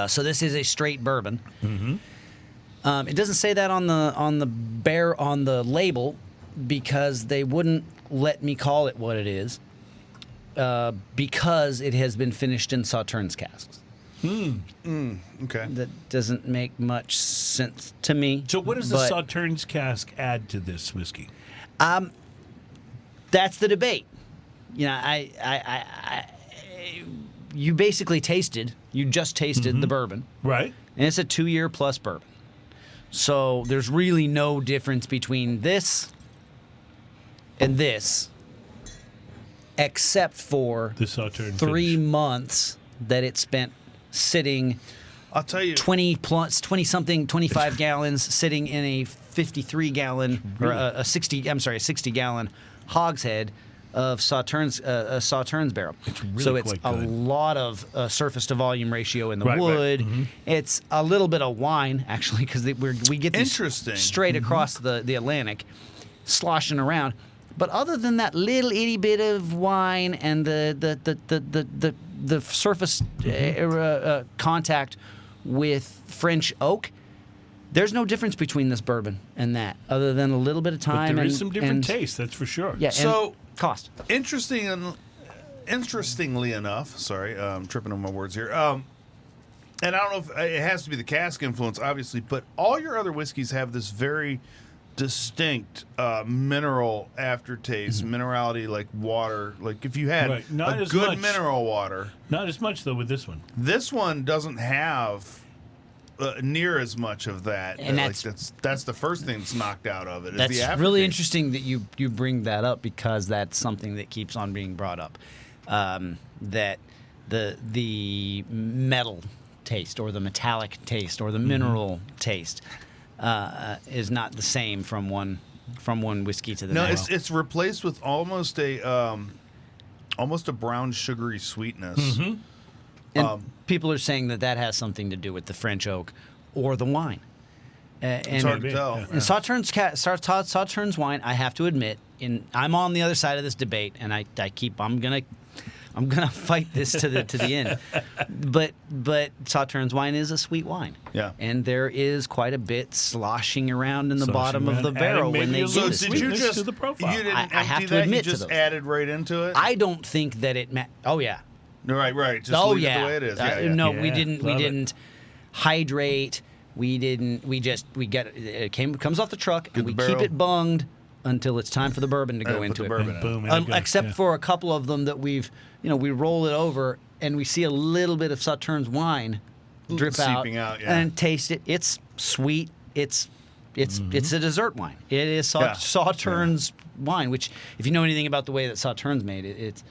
So this is a straight bourbon. Mm-hmm. It doesn't say that on the label because they wouldn't let me call it what it is. Because it has been finished in Sauternes casks. Okay. That doesn't make much sense to me. So what does the Sauternes cask add to this whiskey? That's the debate. You basically just tasted the bourbon. Right. And it's a 2-year plus bourbon. So there's really no difference between this and this, except for the Sauternes 3 finish. months that it spent sitting. I'll tell you, 25 gallons sitting in a 53 gallon or a 60 gallon hogshead of Sauternes barrel. It's really so it's quite a good. lot of surface to volume ratio in the Right. wood. Mm-hmm. It's a little bit of wine actually because we get these Interesting. straight across the Atlantic, sloshing around. But other than that little itty bit of wine and the surface contact with French oak, there's no difference between this bourbon and that, other than a little bit of time. But there is some different taste, that's for sure. Yeah. So and cost. interestingly enough, sorry, I'm tripping on my words here. And I don't know if it has to be the cask influence, obviously, but all your other whiskeys have this very distinct mineral aftertaste, minerality like water. Like if you had Not a as good much. mineral water. Not as much, though, with this one. This one doesn't have near as much of that. And that's the first thing that's knocked out of it. Is That's the aftertaste. really interesting that you bring that up because that's something that keeps on being brought up. That the metal taste or the metallic taste or the mineral taste is not the same from one whiskey to the next. No, it's replaced with almost a brown sugary sweetness. And people are saying that has something to do with the French oak or the wine. It's hard to tell. Yeah. And Sauternes wine, I have to admit, I'm on the other side of this debate, and I'm gonna fight this to the end. But Sauternes wine is a sweet wine. Yeah. And there is quite a bit sloshing around in the bottom of the around, barrel adding when maybe they a do little this. So did you sweetness just to the profile. You didn't I have empty to that, admit you to just those. added right into it? I don't think that it oh yeah. Right. Just leave it the way it is. No, Yeah, we didn't love it. hydrate. We get it comes off the truck and we the keep barrel. it bunged until it's time for the bourbon to go put into the it. bourbon And boom, in it goes. Except Yeah. for a couple of them that we roll it over and we see a little bit of Sauternes wine drip Seeping out, yeah. and taste it. It's sweet. It's a dessert wine. It is Sauternes wine, which if you know anything about the way that Sauternes made it,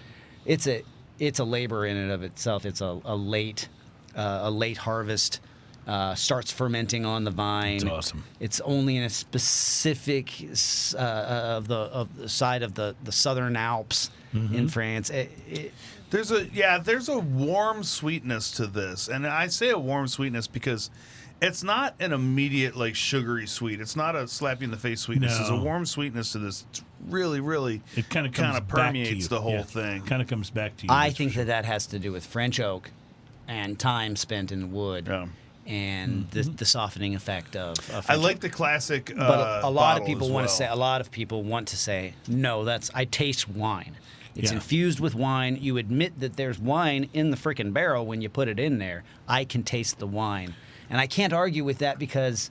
it's a labor in and of itself. It's a late harvest starts fermenting on the vine. That's awesome. It's only in a specific of the side of the Southern Alps in France. There's a warm sweetness to this, and I say a warm sweetness because it's not an immediate like sugary sweet. It's not a slap you in the face sweetness. There's a warm sweetness to this. It's really, really it kind of permeates the whole thing. Kind of comes back to you. I think that has to do with French oak and time spent in wood. Yeah. And the softening effect of I like the classic. But a lot of people want to say. A lot of people want to say, no, I taste wine. It's infused with wine. You admit that there's wine in the frickin' barrel when you put it in there. I can taste the wine, and I can't argue with that because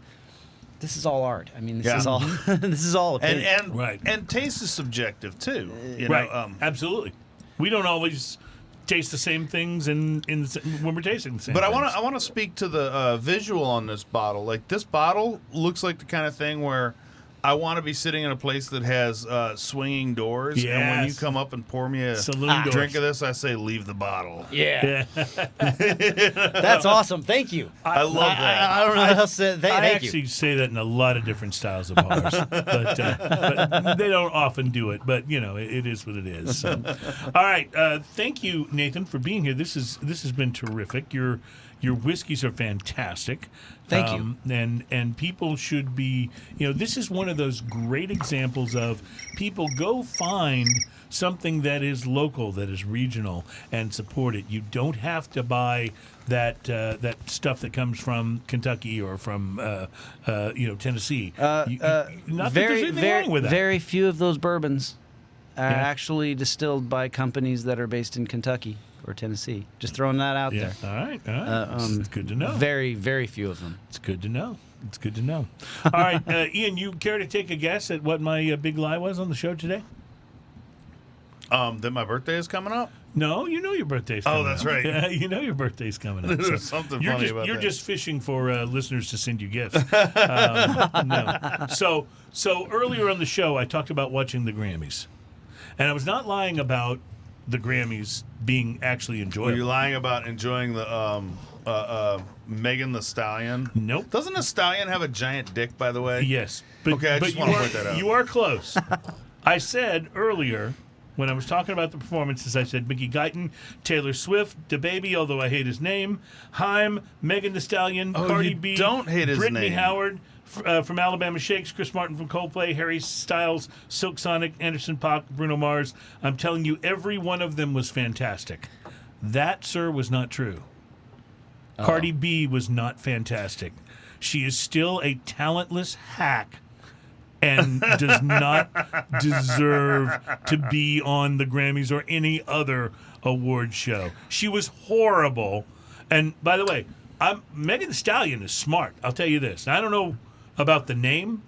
this is all art. I mean, this is all this is all opinion. And taste is subjective too. Absolutely. We don't always taste the same things when we're tasting the same. But things. I want to speak to the visual on this bottle. Like this bottle looks like the kind of thing where I want to be sitting in a place that has swinging doors, and when you come up and pour me a drink of this, I say, leave the bottle. Yeah. That's awesome. Thank you. I love that. I don't know how else to say. I actually say that in a lot of different styles of bars, but they don't often do it. But it is what it is. So. All right, thank you, Nathan, for being here. This has been terrific. Your whiskeys are fantastic. Thank you. And people should be, this is one of those great examples of people go find something that is local, that is regional, and support it. You don't have to buy that stuff that comes from Kentucky or from Tennessee. Not that there's anything wrong with that. Very few of those bourbons are actually distilled by companies that are based in Kentucky or Tennessee. Just throwing that out there. All right. It's good to know. Very, very few of them. It's good to know. All right, Ian, you care to take a guess at what my big lie was on the show today? That my birthday is coming up? No, you know your birthday's coming up. Oh, that's right. You know your birthday's coming up. There's something funny about that. You're just fishing for listeners to send you gifts. No. So earlier on the show, I talked about watching the Grammys. And I was not lying about the Grammys being actually enjoyable. Were you lying about enjoying the Megan Thee Stallion? Nope. Doesn't a stallion have a giant dick, by the way? Yes. Okay, I just want to point that out. You are close. I said earlier, when I was talking about the performances, I said Mickey Guyton, Taylor Swift, DaBaby, although I hate his name, Haim, Megan Thee Stallion, Cardi B, don't hate his Brittany name. Howard, from Alabama Shakes, Chris Martin from Coldplay, Harry Styles, Silk Sonic, Anderson .Paak, Bruno Mars. I'm telling you, every one of them was fantastic. That, sir, was not true. Cardi B was not fantastic. She is still a talentless hack and does not deserve to be on the Grammys or any other award show. She was horrible. And by the way, Megan Thee Stallion is smart. I'll tell you this. I don't know about the name,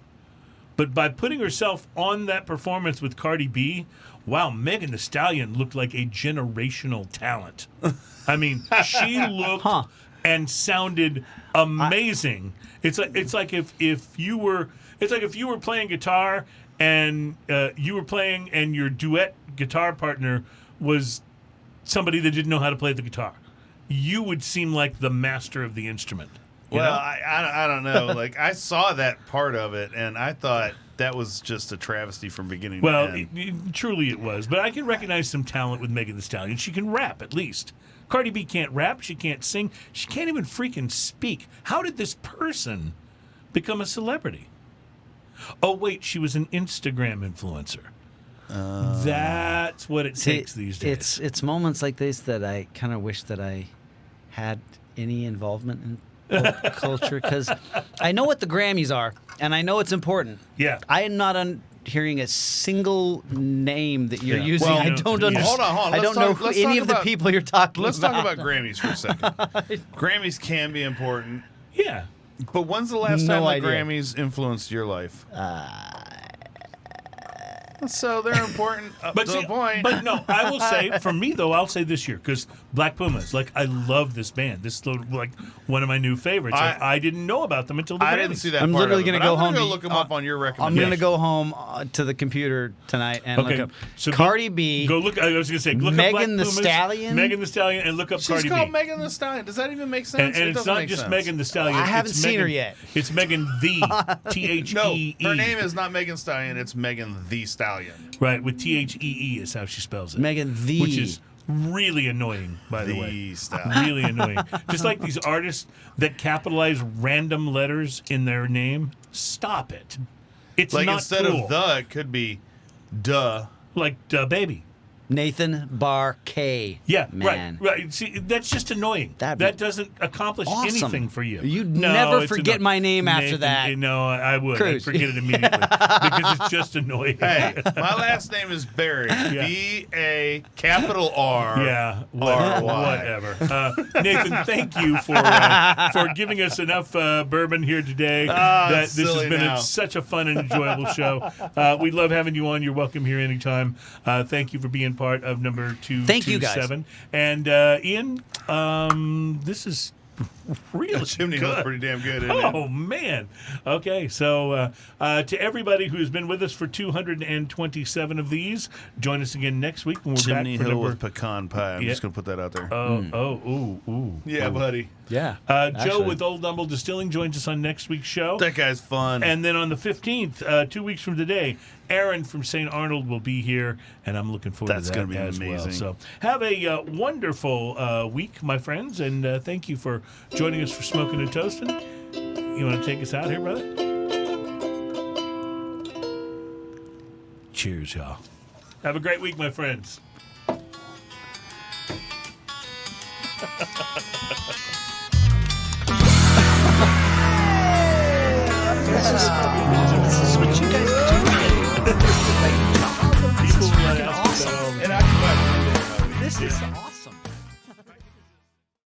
but by putting herself on that performance with Cardi B, wow, Megan Thee Stallion looked like a generational talent. I mean, she looked and sounded amazing. It's like if you were playing guitar and you were playing and your duet guitar partner was somebody that didn't know how to play the guitar. You would seem like the master of the instrument. Well, I don't know. Like, I saw that part of it, and I thought that was just a travesty from beginning to end. Truly it was. But I can recognize some talent with Megan Thee Stallion. She can rap, at least. Cardi B can't rap. She can't sing. She can't even freaking speak. How did this person become a celebrity? Oh, wait, she was an Instagram influencer. That's what it takes these days. It's moments like this that I kind of wish that I had any involvement in pop culture, because I know what the Grammys are, and I know it's important. Yeah. I am not hearing a single name that you're using. Well, I don't understand. Hold on. I don't know any of the people you're talking Let's about. talk about Grammys for a second. Grammys can be important. Yeah. But when's the last time the idea. Grammys influenced your life? So they're important up to the point. But no, I will say, for me, though, I'll say this year, because Black Pumas, like, I love this band. This is, like, one of my new favorites. I didn't know about them until the I didn't see that I'm part literally going to go home. look them up on your I'm recommendation. going to go home to the computer tonight and look up Cardi B. Go look. I was going to say, look Megan up Black the Pumas, Stallion. Megan the Stallion, and look up Cardi B. She's called Megan the Stallion. Does that even make sense? And it's not just Megan the Stallion. I haven't seen her yet. It's Megan the T-H-E-E. No, her name is not Megan Stallion. It's Megan the Stallion. Right, with T-H-E-E is how she spells it. Megan the. Which is really annoying, by the way. Stallion. Really annoying. Just like these artists that capitalize random letters in their name. Stop it. It's Like not instead cool. of the, it could be duh. Like baby. Nathan Barkay. Yeah, man. right. See, that's just annoying. That doesn't accomplish anything for you. You'd No, never it's forget my name after Nathan, that. No, I would. Cruze. I'd forget it immediately because it's just annoying. Hey, my last name is Barry. B-A capital R. Yeah, R-Y. whatever. Nathan, thank you for giving us enough bourbon here today. This has been such a fun and enjoyable show. We love having you on. You're welcome here anytime. Thank you for being part of number 227. Thank you, guys. And Ian, this is really Chimney good. Hill's pretty damn good, isn't it? Oh, man. Okay, so to everybody who's been with us for 227 of these, join us again next week when we're Chimney back for Hill number... with pecan pie. I'm just going to put that out there. ooh. Yeah, buddy. Yeah. Joe actually. with Old Dumble Distilling joins us on next week's show. That guy's fun. And then on the 15th, 2 weeks from today, Aaron from St. Arnold will be here, and I'm looking forward to that gonna be as amazing. well. So have a wonderful week, my friends, and thank you for joining us for Smoking and Toasting. You want to take us out here, brother? Cheers, y'all. Have a great week, my friends. This is what you guys do. People will ask about all And I can This is awesome.